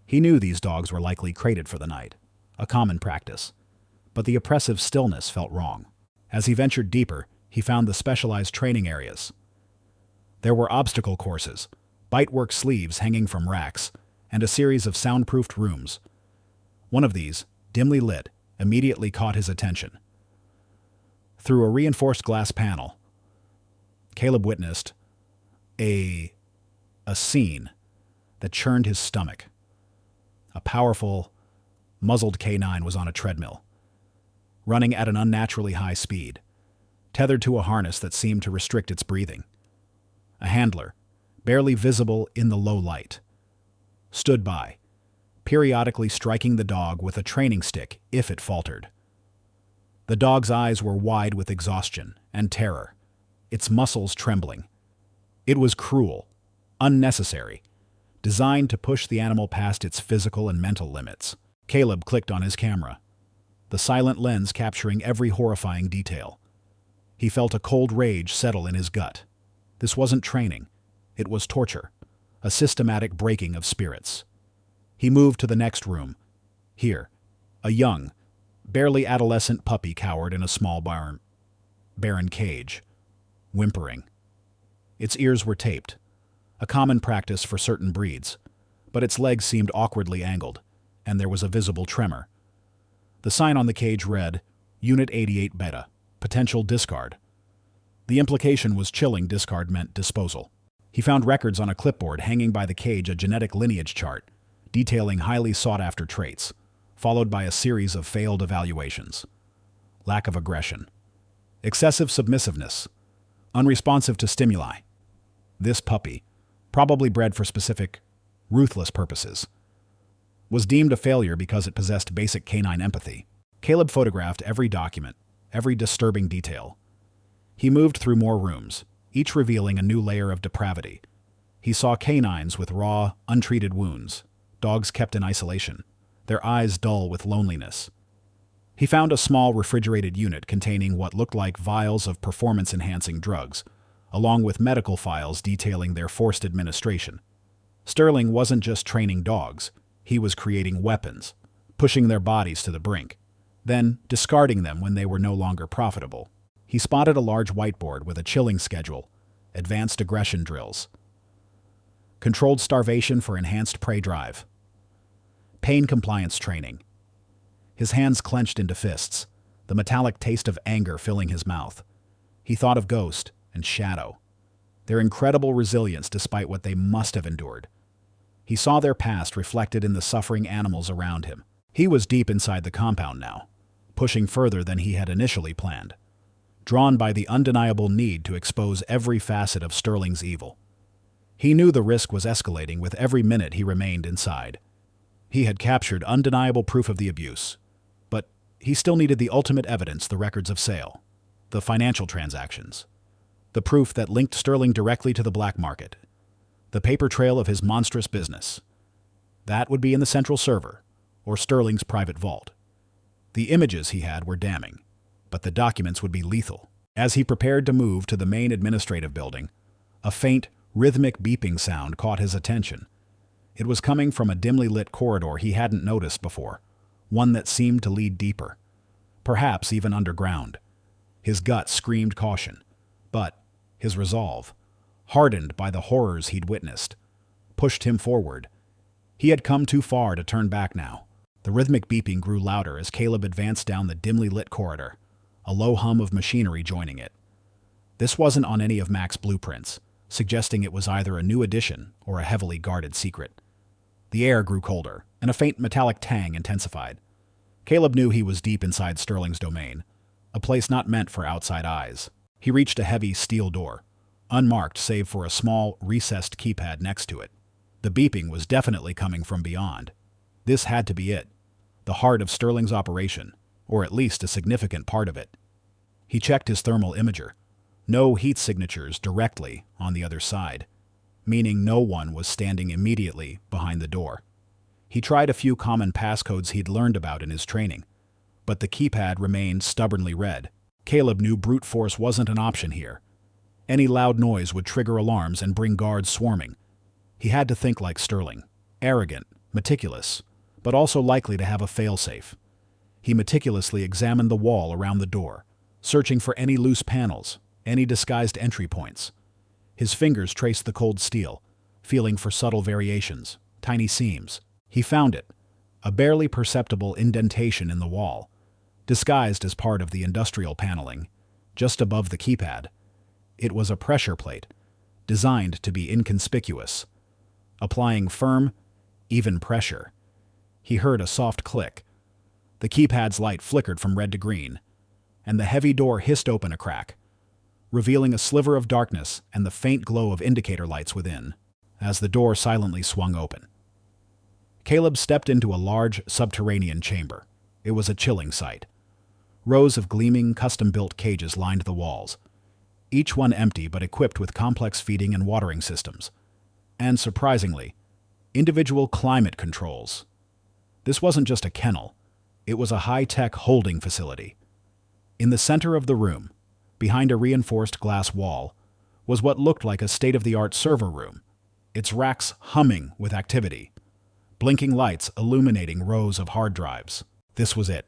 He knew these dogs were likely crated for the night, a common practice, but the oppressive stillness felt wrong. As he ventured deeper, he found the specialized training areas. There were obstacle courses, bitework sleeves hanging from racks, and a series of soundproofed rooms. One of these, dimly lit, immediately caught his attention. Through a reinforced glass panel, Caleb witnessed a scene that churned his stomach. A powerful, muzzled K9 was on a treadmill, running at an unnaturally high speed, tethered to a harness that seemed to restrict its breathing. A handler, barely visible in the low light, stood by, periodically striking the dog with a training stick if it faltered. The dog's eyes were wide with exhaustion and terror, its muscles trembling. It was cruel, unnecessary, designed to push the animal past its physical and mental limits. Caleb clicked on his camera. the silent lens capturing every horrifying detail. He felt a cold rage settle in his gut. This wasn't training. It was torture, a systematic breaking of spirits. He moved to the next room. Here, a young, barely adolescent puppy cowered in a small barren cage, whimpering. Its ears were taped, a common practice for certain breeds, but its legs seemed awkwardly angled, and there was a visible tremor. The sign on the cage read, Unit 88 Beta, potential discard. The implication was chilling. Discard meant disposal. He found records on a clipboard hanging by the cage, a genetic lineage chart, detailing highly sought-after traits, followed by a series of failed evaluations. Lack of aggression. Excessive submissiveness. Unresponsive to stimuli. This puppy, probably bred for specific, ruthless purposes, was deemed a failure because it possessed basic canine empathy. Caleb photographed every document, every disturbing detail. He moved through more rooms, each revealing a new layer of depravity. He saw canines with raw, untreated wounds, dogs kept in isolation, their eyes dull with loneliness. He found a small refrigerated unit containing what looked like vials of performance-enhancing drugs, along with medical files detailing their forced administration. Sterling wasn't just training dogs, he was creating weapons, pushing their bodies to the brink, then discarding them when they were no longer profitable. He spotted a large whiteboard with a chilling schedule, advanced aggression drills, controlled starvation for enhanced prey drive, pain compliance training. His hands clenched into fists, the metallic taste of anger filling his mouth. He thought of Ghost and Shadow, their incredible resilience despite what they must have endured. He saw their past reflected in the suffering animals around him. He was deep inside the compound now, pushing further than he had initially planned, drawn by the undeniable need to expose every facet of Sterling's evil. He knew the risk was escalating with every minute he remained inside. He had captured undeniable proof of the abuse, but he still needed the ultimate evidence, the records of sale, the financial transactions, the proof that linked Sterling directly to the black market, the paper trail of his monstrous business. That would be in the central server, or Sterling's private vault. The images he had were damning, but the documents would be lethal. As he prepared to move to the main administrative building, a faint, rhythmic beeping sound caught his attention. It was coming from a dimly lit corridor he hadn't noticed before, one that seemed to lead deeper, perhaps even underground. His gut screamed caution, but his resolve, hardened by the horrors he'd witnessed, pushed him forward. He had come too far to turn back now. The rhythmic beeping grew louder as Caleb advanced down the dimly lit corridor, a low hum of machinery joining it. This wasn't on any of Mac's blueprints, suggesting it was either a new addition or a heavily guarded secret. The air grew colder, and a faint metallic tang intensified. Caleb knew he was deep inside Sterling's domain, a place not meant for outside eyes. He reached a heavy steel door, unmarked save for a small, recessed keypad next to it. The beeping was definitely coming from beyond. This had to be it, the heart of Sterling's operation, or at least a significant part of it. He checked his thermal imager. No heat signatures directly on the other side, meaning no one was standing immediately behind the door. He tried a few common passcodes he'd learned about in his training, but the keypad remained stubbornly red. Caleb knew brute force wasn't an option here. Any loud noise would trigger alarms and bring guards swarming. He had to think like Sterling, arrogant, meticulous, but also likely to have a failsafe. He meticulously examined the wall around the door, searching for any loose panels, any disguised entry points. His fingers traced the cold steel, feeling for subtle variations, tiny seams. He found it, a barely perceptible indentation in the wall, disguised as part of the industrial paneling, just above the keypad. It was a pressure plate, designed to be inconspicuous, applying firm, even pressure. He heard a soft click. The keypad's light flickered from red to green, and the heavy door hissed open a crack, revealing a sliver of darkness and the faint glow of indicator lights within. As the door silently swung open, Caleb stepped into a large subterranean chamber. It was a chilling sight. Rows of gleaming, custom-built cages lined the walls, each one empty but equipped with complex feeding and watering systems, and, surprisingly, individual climate controls. This wasn't just a kennel. It was a high-tech holding facility. In the center of the room, behind a reinforced glass wall, was what looked like a state-of-the-art server room, its racks humming with activity, blinking lights illuminating rows of hard drives. This was it,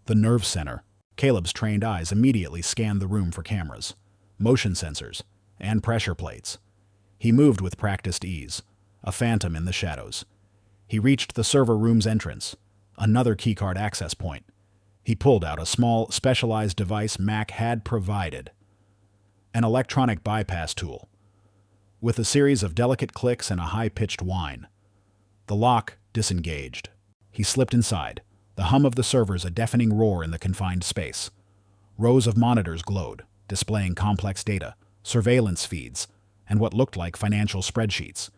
the nerve center. Caleb's trained eyes immediately scanned the room for cameras, motion sensors, and pressure plates. He moved with practiced ease, a phantom in the shadows. He reached the server room's entrance, another keycard access point. He pulled out a small, specialized device Mac had provided, an electronic bypass tool. With a series of delicate clicks and a high-pitched whine, the lock disengaged. He slipped inside, the hum of the servers a deafening roar in the confined space. Rows of monitors glowed, displaying complex data, surveillance feeds, and what looked like financial spreadsheets.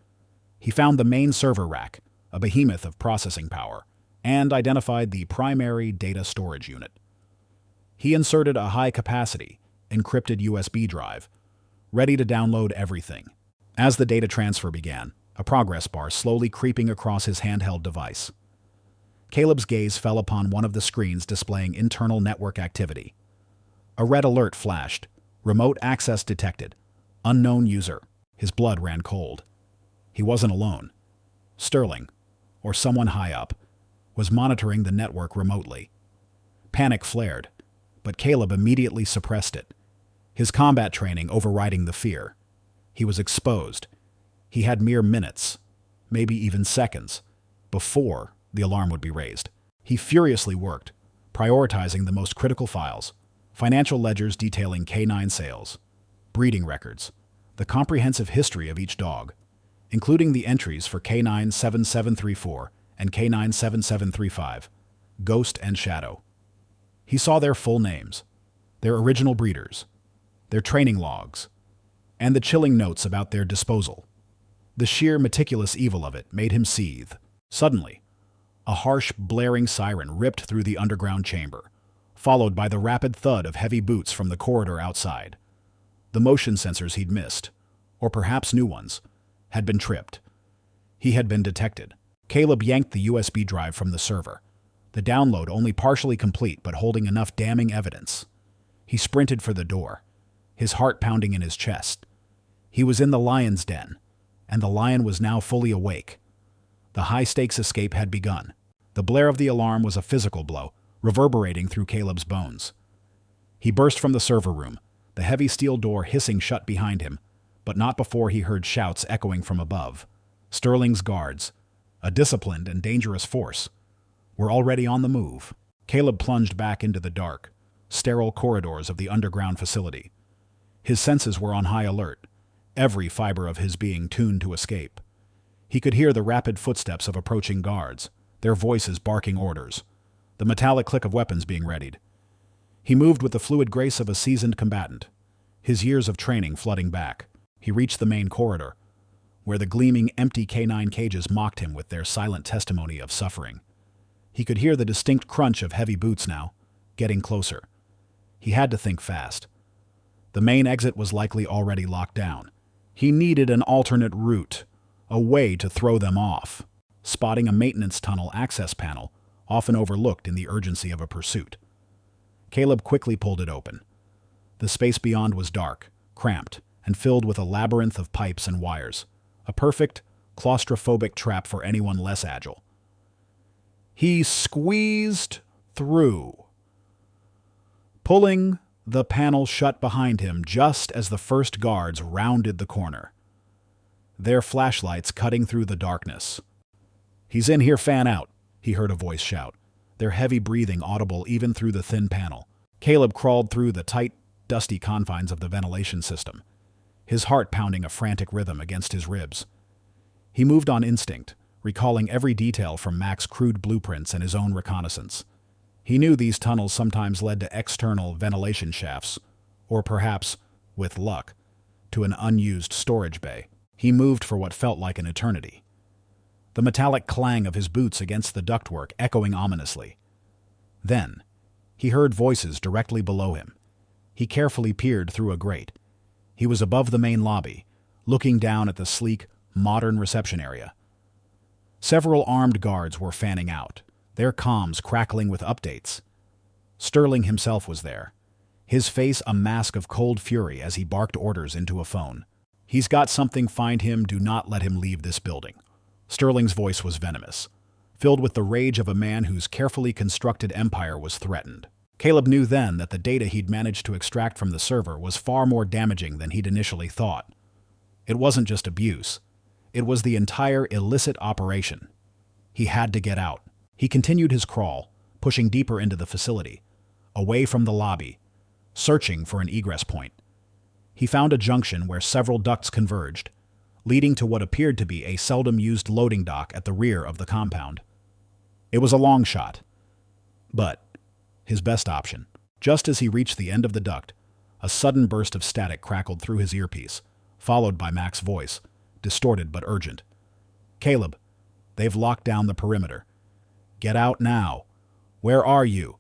He found the main server rack, a behemoth of processing power, and identified the primary data storage unit. He inserted a high-capacity, encrypted USB drive, ready to download everything. As the data transfer began, a progress bar slowly creeping across his handheld device. Caleb's gaze fell upon one of the screens displaying internal network activity. A red alert flashed. Remote access detected. Unknown user. His blood ran cold. He wasn't alone. Sterling, or someone high up, was monitoring the network remotely. Panic flared, but Caleb immediately suppressed it, his combat training overriding the fear. He was exposed. He had mere minutes, maybe even seconds, before the alarm would be raised. He furiously worked, prioritizing the most critical files, financial ledgers detailing canine sales, breeding records, the comprehensive history of each dog, including the entries for Canine 7734 and Canine 7735, Ghost and Shadow. He saw their full names, their original breeders, their training logs, and the chilling notes about their disposal. The sheer meticulous evil of it made him seethe. Suddenly, a harsh, blaring siren ripped through the underground chamber, followed by the rapid thud of heavy boots from the corridor outside. The motion sensors he'd missed, or perhaps new ones, had been tripped. He had been detected. Caleb yanked the USB drive from the server, the download only partially complete but holding enough damning evidence. He sprinted for the door, his heart pounding in his chest. He was in the lion's den, and the lion was now fully awake. The high-stakes escape had begun. The blare of the alarm was a physical blow, reverberating through Caleb's bones. He burst from the server room, the heavy steel door hissing shut behind him, but not before he heard shouts echoing from above. Sterling's guards, a disciplined and dangerous force, were already on the move. Caleb plunged back into the dark, sterile corridors of the underground facility. His senses were on high alert, every fiber of his being tuned to escape. He could hear the rapid footsteps of approaching guards, their voices barking orders, the metallic click of weapons being readied. He moved with the fluid grace of a seasoned combatant, his years of training flooding back. He reached the main corridor, where the gleaming, empty canine cages mocked him with their silent testimony of suffering. He could hear the distinct crunch of heavy boots now, getting closer. He had to think fast. The main exit was likely already locked down. He needed an alternate route, a way to throw them off, spotting a maintenance tunnel access panel, often overlooked in the urgency of a pursuit. Caleb quickly pulled it open. The space beyond was dark, cramped, and filled with a labyrinth of pipes and wires, a perfect, claustrophobic trap for anyone less agile. He squeezed through, pulling the panel shut behind him just as the first guards rounded the corner, their flashlights cutting through the darkness. "He's in here, fan out," he heard a voice shout, their heavy breathing audible even through the thin panel. Caleb crawled through the tight, dusty confines of the ventilation system, his heart pounding a frantic rhythm against his ribs. He moved on instinct, recalling every detail from Mac's crude blueprints and his own reconnaissance. He knew these tunnels sometimes led to external ventilation shafts, or perhaps, with luck, to an unused storage bay. He moved for what felt like an eternity, the metallic clang of his boots against the ductwork echoing ominously. Then, he heard voices directly below him. He carefully peered through a grate. He was above the main lobby, looking down at the sleek, modern reception area. Several armed guards were fanning out, their comms crackling with updates. Sterling himself was there, his face a mask of cold fury as he barked orders into a phone. "He's got something, find him, do not let him leave this building." Sterling's voice was venomous, filled with the rage of a man whose carefully constructed empire was threatened. Caleb knew then that the data he'd managed to extract from the server was far more damaging than he'd initially thought. It wasn't just abuse. It was the entire illicit operation. He had to get out. He continued his crawl, pushing deeper into the facility, away from the lobby, searching for an egress point. He found a junction where several ducts converged, leading to what appeared to be a seldom-used loading dock at the rear of the compound. It was a long shot, but his best option. Just as he reached the end of the duct, a sudden burst of static crackled through his earpiece, followed by Mac's voice, distorted but urgent. "Caleb, they've locked down the perimeter. Get out now. Where are you?"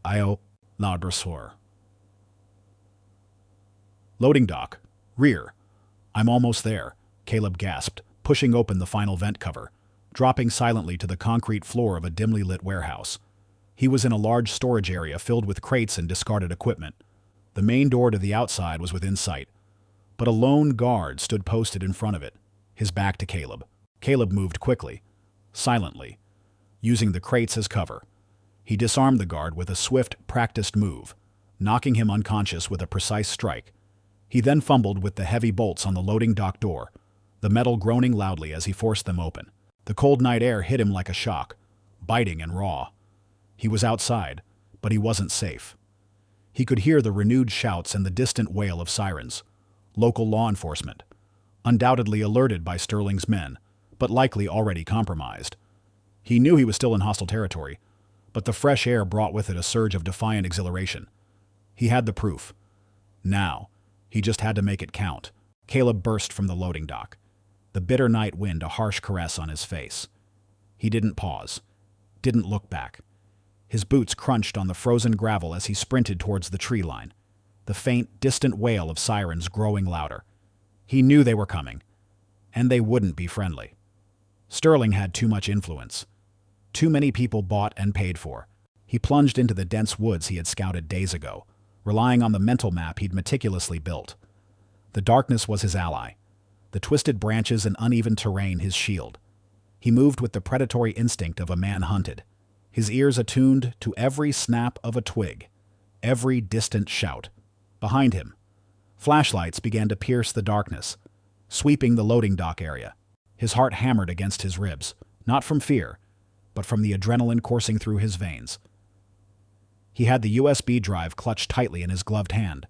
"Io Labrasor." "Loading dock. Rear. I'm almost there," Caleb gasped, pushing open the final vent cover, dropping silently to the concrete floor of a dimly lit warehouse. He was in a large storage area filled with crates and discarded equipment. The main door to the outside was within sight, but a lone guard stood posted in front of it, his back to Caleb. Caleb moved quickly, silently, using the crates as cover. He disarmed the guard with a swift, practiced move, knocking him unconscious with a precise strike. He then fumbled with the heavy bolts on the loading dock door, the metal groaning loudly as he forced them open. The cold night air hit him like a shock, biting and raw. He was outside, but he wasn't safe. He could hear the renewed shouts and the distant wail of sirens. Local law enforcement, undoubtedly alerted by Sterling's men, but likely already compromised. He knew he was still in hostile territory, but the fresh air brought with it a surge of defiant exhilaration. He had the proof. Now, he just had to make it count. Caleb burst from the loading dock, the bitter night wind a harsh caress on his face. He didn't pause, didn't look back. His boots crunched on the frozen gravel as he sprinted towards the tree line, the faint, distant wail of sirens growing louder. He knew they were coming, and they wouldn't be friendly. Sterling had too much influence. Too many people bought and paid for. He plunged into the dense woods he had scouted days ago, relying on the mental map he'd meticulously built. The darkness was his ally, the twisted branches and uneven terrain his shield. He moved with the predatory instinct of a man hunted, his ears attuned to every snap of a twig, every distant shout. Behind him, flashlights began to pierce the darkness, sweeping the loading dock area. His heart hammered against his ribs, not from fear, but from the adrenaline coursing through his veins. He had the USB drive clutched tightly in his gloved hand,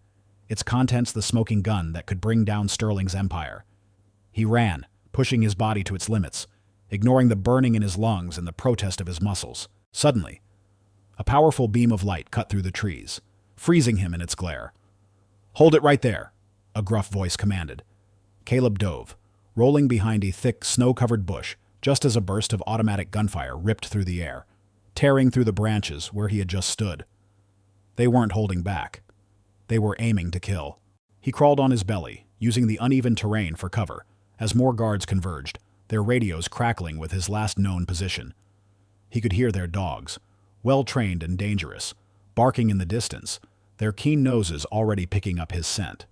its contents the smoking gun that could bring down Sterling's empire. He ran, pushing his body to its limits, ignoring the burning in his lungs and the protest of his muscles. Suddenly, a powerful beam of light cut through the trees, freezing him in its glare. "Hold it right there," a gruff voice commanded. Caleb dove, rolling behind a thick, snow-covered bush, just as a burst of automatic gunfire ripped through the air, tearing through the branches where he had just stood. They weren't holding back. They were aiming to kill. He crawled on his belly, using the uneven terrain for cover, as more guards converged, their radios crackling with his last known position. He could hear their dogs, well-trained and dangerous, barking in the distance, their keen noses already picking up his scent.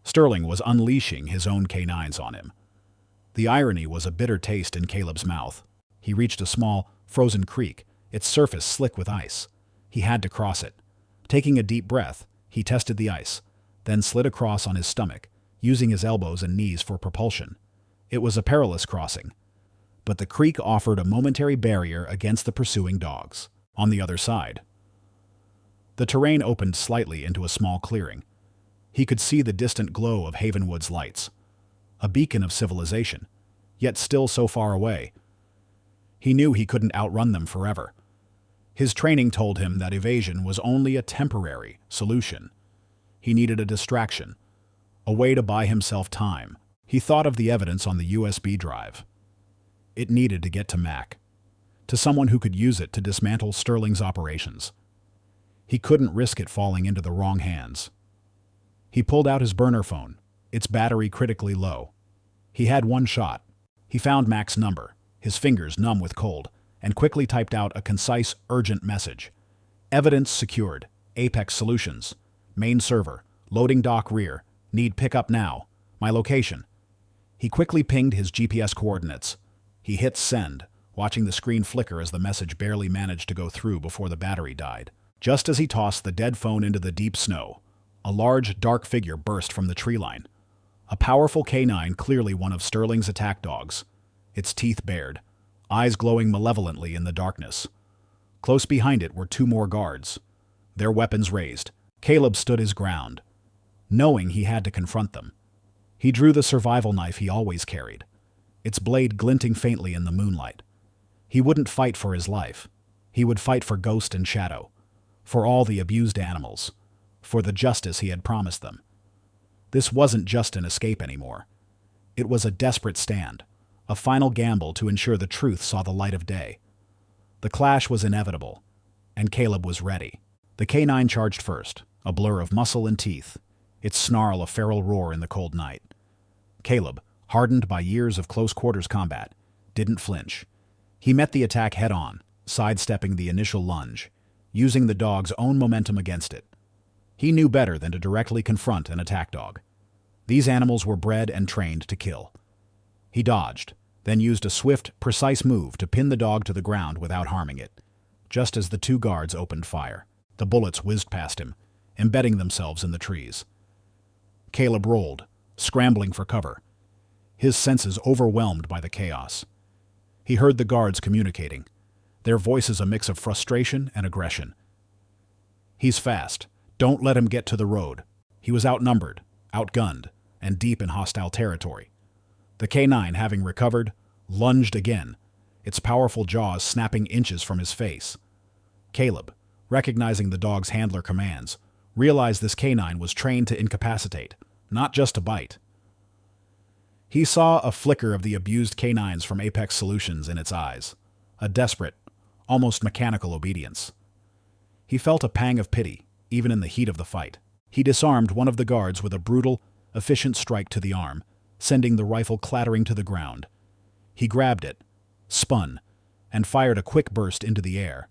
Sterling was unleashing his own canines on him. The irony was a bitter taste in Caleb's mouth. He reached a small, frozen creek, its surface slick with ice. He had to cross it. Taking a deep breath, he tested the ice, then slid across on his stomach, using his elbows and knees for propulsion. It was a perilous crossing, but the creek offered a momentary barrier against the pursuing dogs. On the other side, the terrain opened slightly into a small clearing. He could see the distant glow of Havenwood's lights, a beacon of civilization, yet still so far away. He knew he couldn't outrun them forever. His training told him that evasion was only a temporary solution. He needed a distraction, a way to buy himself time. He thought of the evidence on the USB drive. It needed to get to Mac, to someone who could use it to dismantle Sterling's operations. He couldn't risk it falling into the wrong hands. He pulled out his burner phone, its battery critically low. He had one shot. He found Mac's number, his fingers numb with cold, and quickly typed out a concise, urgent message. Evidence secured. Apex Solutions. Main server. Loading dock rear. Need pickup now. My location. He quickly pinged his GPS coordinates. He hit send, watching the screen flicker as the message barely managed to go through before the battery died. Just as he tossed the dead phone into the deep snow, a large, dark figure burst from the tree line. A powerful canine, clearly one of Sterling's attack dogs, its teeth bared, eyes glowing malevolently in the darkness. Close behind it were two more guards, their weapons raised. Caleb stood his ground, knowing he had to confront them. He drew the survival knife he always carried, its blade glinting faintly in the moonlight. He wouldn't fight for his life. He would fight for Ghost and Shadow, for all the abused animals, for the justice he had promised them. This wasn't just an escape anymore. It was a desperate stand, a final gamble to ensure the truth saw the light of day. The clash was inevitable, and Caleb was ready. The canine charged first, a blur of muscle and teeth, its snarl a feral roar in the cold night. Caleb, hardened by years of close-quarters combat, didn't flinch. He met the attack head-on, sidestepping the initial lunge, using the dog's own momentum against it. He knew better than to directly confront an attack dog. These animals were bred and trained to kill. He dodged, then used a swift, precise move to pin the dog to the ground without harming it. Just as the two guards opened fire, the bullets whizzed past him, embedding themselves in the trees. Caleb rolled, scrambling for cover, his senses overwhelmed by the chaos. He heard the guards communicating, their voices a mix of frustration and aggression. "He's fast. Don't let him get to the road." He was outnumbered, outgunned, and deep in hostile territory. The canine, having recovered, lunged again, its powerful jaws snapping inches from his face. Caleb, recognizing the dog's handler commands, realized this canine was trained to incapacitate, not just to bite. He saw a flicker of the abused canines from Apex Solutions in its eyes, a desperate, almost mechanical obedience. He felt a pang of pity, even in the heat of the fight. He disarmed one of the guards with a brutal, efficient strike to the arm, sending the rifle clattering to the ground. He grabbed it, spun, and fired a quick burst into the air,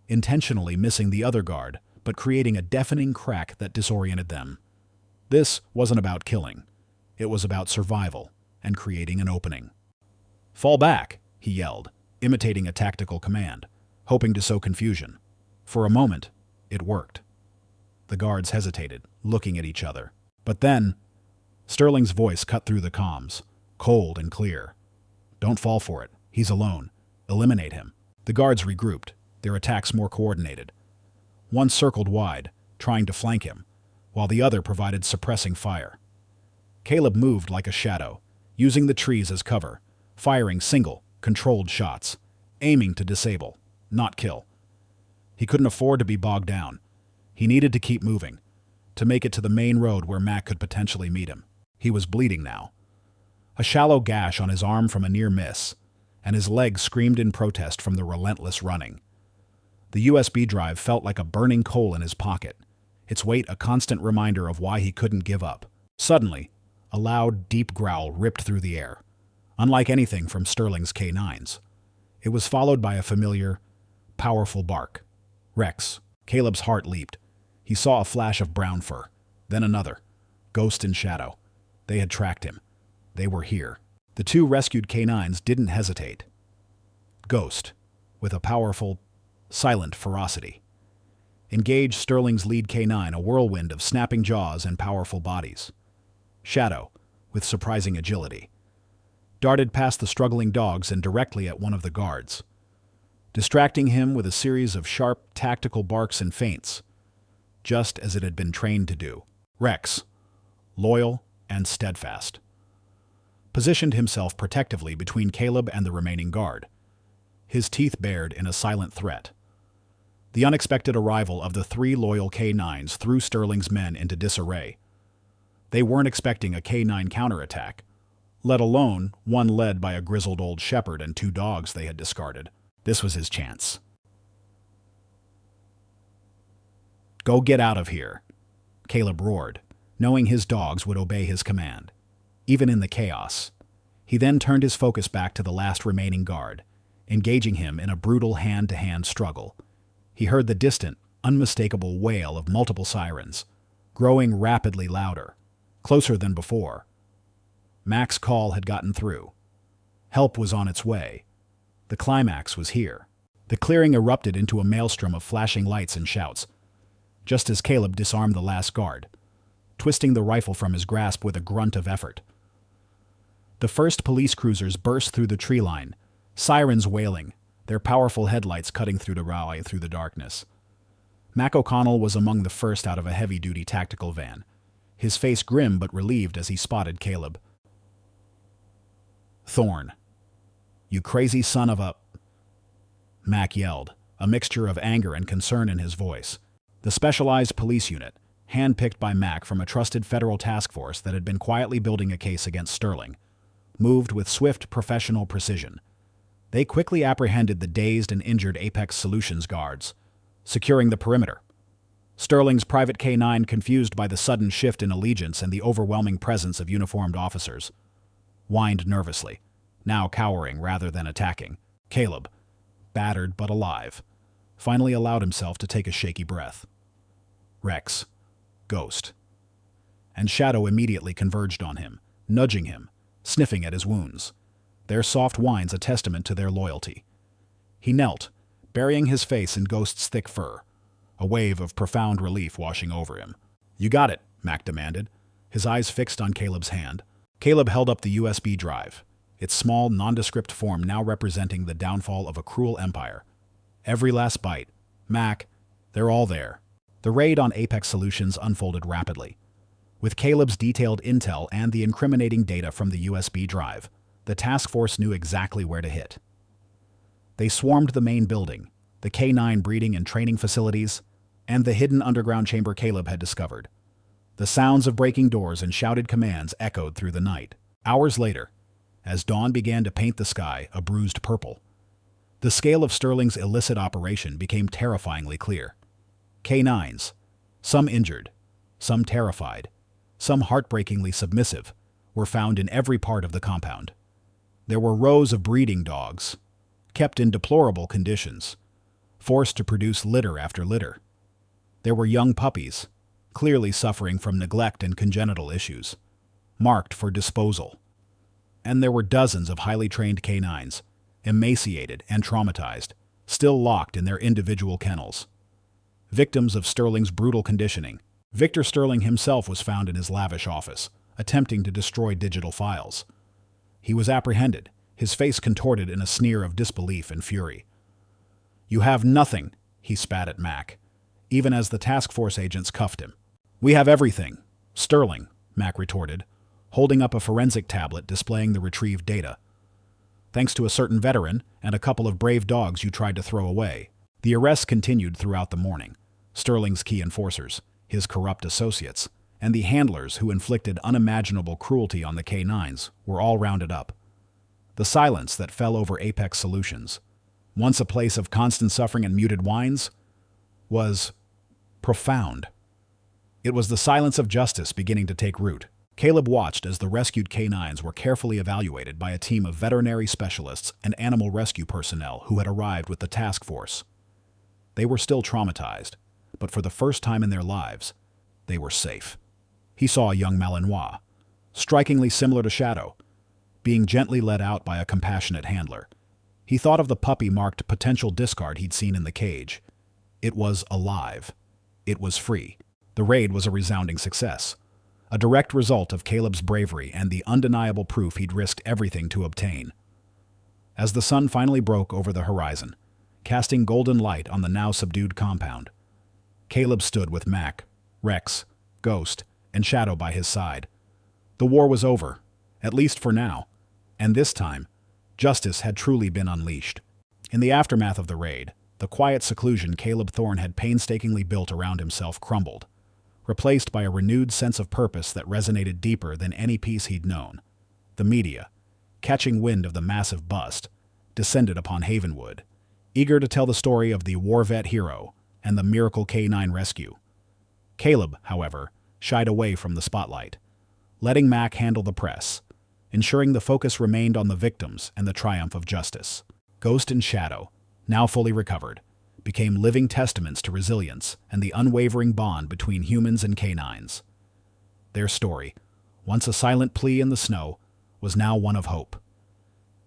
intentionally missing the other guard, but creating a deafening crack that disoriented them. This wasn't about killing. It was about survival and creating an opening. "Fall back," he yelled, imitating a tactical command, hoping to sow confusion. For a moment, it worked. The guards hesitated, looking at each other. But then, Sterling's voice cut through the comms, cold and clear. "Don't fall for it. He's alone. Eliminate him." The guards regrouped, their attacks more coordinated. One circled wide, trying to flank him, while the other provided suppressing fire. Caleb moved like a shadow, using the trees as cover, firing single, controlled shots, aiming to disable, not kill. He couldn't afford to be bogged down. He needed to keep moving, to make it to the main road where Mac could potentially meet him. He was bleeding now. A shallow gash on his arm from a near miss, and his leg screamed in protest from the relentless running. The USB drive felt like a burning coal in his pocket, its weight a constant reminder of why he couldn't give up. Suddenly, a loud, deep growl ripped through the air, unlike anything from Sterling's K9s. It was followed by a familiar, powerful bark. Rex. Caleb's heart leaped. He saw a flash of brown fur, then another. Ghost and Shadow. They had tracked him. They were here. The two rescued canines didn't hesitate. Ghost, with a powerful, silent ferocity, engaged Sterling's lead canine, a whirlwind of snapping jaws and powerful bodies. Shadow, with surprising agility, darted past the struggling dogs and directly at one of the guards, distracting him with a series of sharp, tactical barks and feints, just as it had been trained to do. Rex, loyal and steadfast, positioned himself protectively between Caleb and the remaining guard, his teeth bared in a silent threat. The unexpected arrival of the three loyal K9s threw Sterling's men into disarray. They weren't expecting a K9 counterattack, let alone one led by a grizzled old shepherd and two dogs they had discarded. This was his chance. "Go get out of here," Caleb roared, knowing his dogs would obey his command, even in the chaos. He then turned his focus back to the last remaining guard, engaging him in a brutal hand-to-hand struggle. He heard the distant, unmistakable wail of multiple sirens, growing rapidly louder, closer than before. Mac's call had gotten through. Help was on its way. The climax was here. The clearing erupted into a maelstrom of flashing lights and shouts, just as Caleb disarmed the last guard, twisting the rifle from his grasp with a grunt of effort. The first police cruisers burst through the tree line, sirens wailing, their powerful headlights cutting through the darkness. Mac O'Connell was among the first out of a heavy-duty tactical van, his face grim but relieved as he spotted Caleb. "Thorne, you crazy son of a—" Mac yelled, a mixture of anger and concern in his voice. The specialized police unit, handpicked by Mac from a trusted federal task force that had been quietly building a case against Sterling, moved with swift professional precision. They quickly apprehended the dazed and injured Apex Solutions guards, securing the perimeter. Sterling's private K-9, confused by the sudden shift in allegiance and the overwhelming presence of uniformed officers, whined nervously, now cowering rather than attacking. Caleb, battered but alive, finally allowed himself to take a shaky breath. Rex, Ghost, and Shadow immediately converged on him, nudging him, sniffing at his wounds, their soft whines a testament to their loyalty. He knelt, burying his face in Ghost's thick fur, a wave of profound relief washing over him. "You got it," Mac demanded, his eyes fixed on Caleb's hand. Caleb held up the USB drive, its small, nondescript form now representing the downfall of a cruel empire. Every last byte. "Mac, they're all there." The raid on Apex Solutions unfolded rapidly. With Caleb's detailed intel and the incriminating data from the USB drive, the task force knew exactly where to hit. They swarmed the main building, the K-9 breeding and training facilities, and the hidden underground chamber Caleb had discovered. The sounds of breaking doors and shouted commands echoed through the night. Hours later, as dawn began to paint the sky a bruised purple, the scale of Sterling's illicit operation became terrifyingly clear. K-9s, some injured, some terrified, some heartbreakingly submissive, were found in every part of the compound. There were rows of breeding dogs, kept in deplorable conditions, forced to produce litter after litter. There were young puppies, clearly suffering from neglect and congenital issues, marked for disposal. And there were dozens of highly trained K-9s, emaciated and traumatized, still locked in their individual kennels. Victims of Sterling's brutal conditioning, Victor Sterling himself was found in his lavish office, attempting to destroy digital files. He was apprehended, his face contorted in a sneer of disbelief and fury. "You have nothing," he spat at Mac, even as the task force agents cuffed him. "We have everything, Sterling," Mac retorted, holding up a forensic tablet displaying the retrieved data. "Thanks to a certain veteran and a couple of brave dogs you tried to throw away." The arrests continued throughout the morning. Sterling's key enforcers, his corrupt associates, and the handlers who inflicted unimaginable cruelty on the K-9s were all rounded up. The silence that fell over Apex Solutions, once a place of constant suffering and muted whines, was profound. It was the silence of justice beginning to take root. Caleb watched as the rescued K-9s were carefully evaluated by a team of veterinary specialists and animal rescue personnel who had arrived with the task force. They were still traumatized, but for the first time in their lives, they were safe. He saw a young Malinois, strikingly similar to Shadow, being gently led out by a compassionate handler. He thought of the puppy-marked potential discard he'd seen in the cage. It was alive. It was free. The raid was a resounding success, a direct result of Caleb's bravery and the undeniable proof he'd risked everything to obtain. As the sun finally broke over the horizon, casting golden light on the now subdued compound, Caleb stood with Mac, Rex, Ghost, and Shadow by his side. The war was over, at least for now, and this time, justice had truly been unleashed. In the aftermath of the raid, the quiet seclusion Caleb Thorne had painstakingly built around himself crumbled, replaced by a renewed sense of purpose that resonated deeper than any peace he'd known. The media, catching wind of the massive bust, descended upon Havenwood, eager to tell the story of the war vet hero and the miracle K-9 rescue. Caleb, however, shied away from the spotlight, letting Mac handle the press, ensuring the focus remained on the victims and the triumph of justice. Ghost and Shadow, now fully recovered, became living testaments to resilience and the unwavering bond between humans and canines. Their story, once a silent plea in the snow, was now one of hope.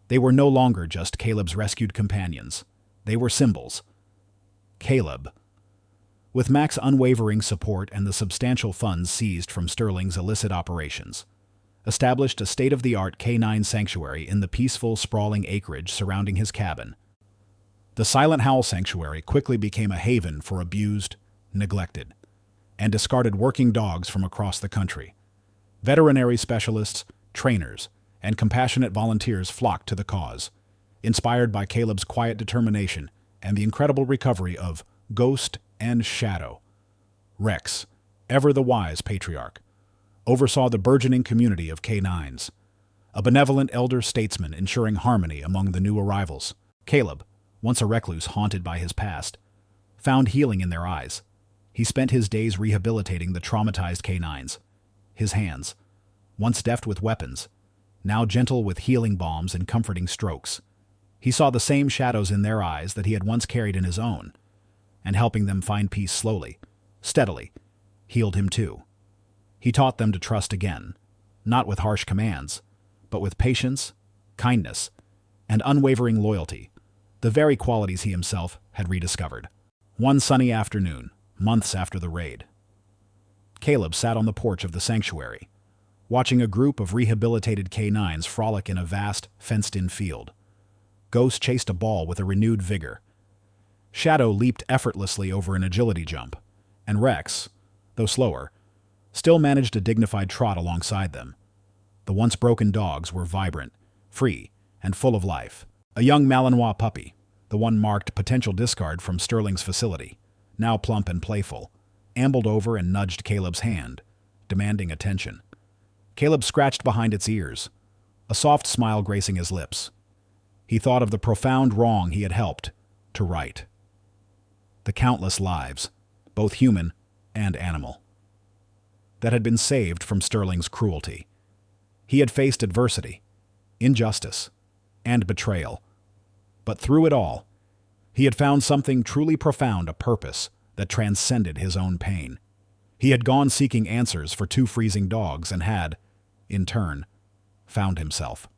They were no longer just Caleb's rescued companions. They were symbols. Caleb, with Mac's unwavering support and the substantial funds seized from Sterling's illicit operations, established a state-of-the-art canine sanctuary in the peaceful, sprawling acreage surrounding his cabin. The Silent Howl Sanctuary quickly became a haven for abused, neglected, and discarded working dogs from across the country. Veterinary specialists, trainers, and compassionate volunteers flocked to the cause, inspired by Caleb's quiet determination and the incredible recovery of Ghost and Shadow. Rex, ever the wise patriarch, oversaw the burgeoning community of canines, a benevolent elder statesman ensuring harmony among the new arrivals. Caleb, once a recluse haunted by his past, found healing in their eyes. He spent his days rehabilitating the traumatized canines. His hands, once deft with weapons, now gentle with healing balms and comforting strokes. He saw the same shadows in their eyes that he had once carried in his own, and helping them find peace slowly, steadily, healed him too. He taught them to trust again, not with harsh commands, but with patience, kindness, and unwavering loyalty, the very qualities he himself had rediscovered. One sunny afternoon, months after the raid, Caleb sat on the porch of the sanctuary, watching a group of rehabilitated canines frolic in a vast, fenced-in field. Ghost chased a ball with a renewed vigor. Shadow leaped effortlessly over an agility jump, and Rex, though slower, still managed a dignified trot alongside them. The once broken dogs were vibrant, free, and full of life. A young Malinois puppy, the one marked potential discard from Sterling's facility, now plump and playful, ambled over and nudged Caleb's hand, demanding attention. Caleb scratched behind its ears, a soft smile gracing his lips. He thought of the profound wrong he had helped to right. The countless lives, both human and animal, that had been saved from Sterling's cruelty. He had faced adversity, injustice, and betrayal. But through it all, he had found something truly profound, a purpose that transcended his own pain. He had gone seeking answers for two freezing dogs and had, in turn, found himself.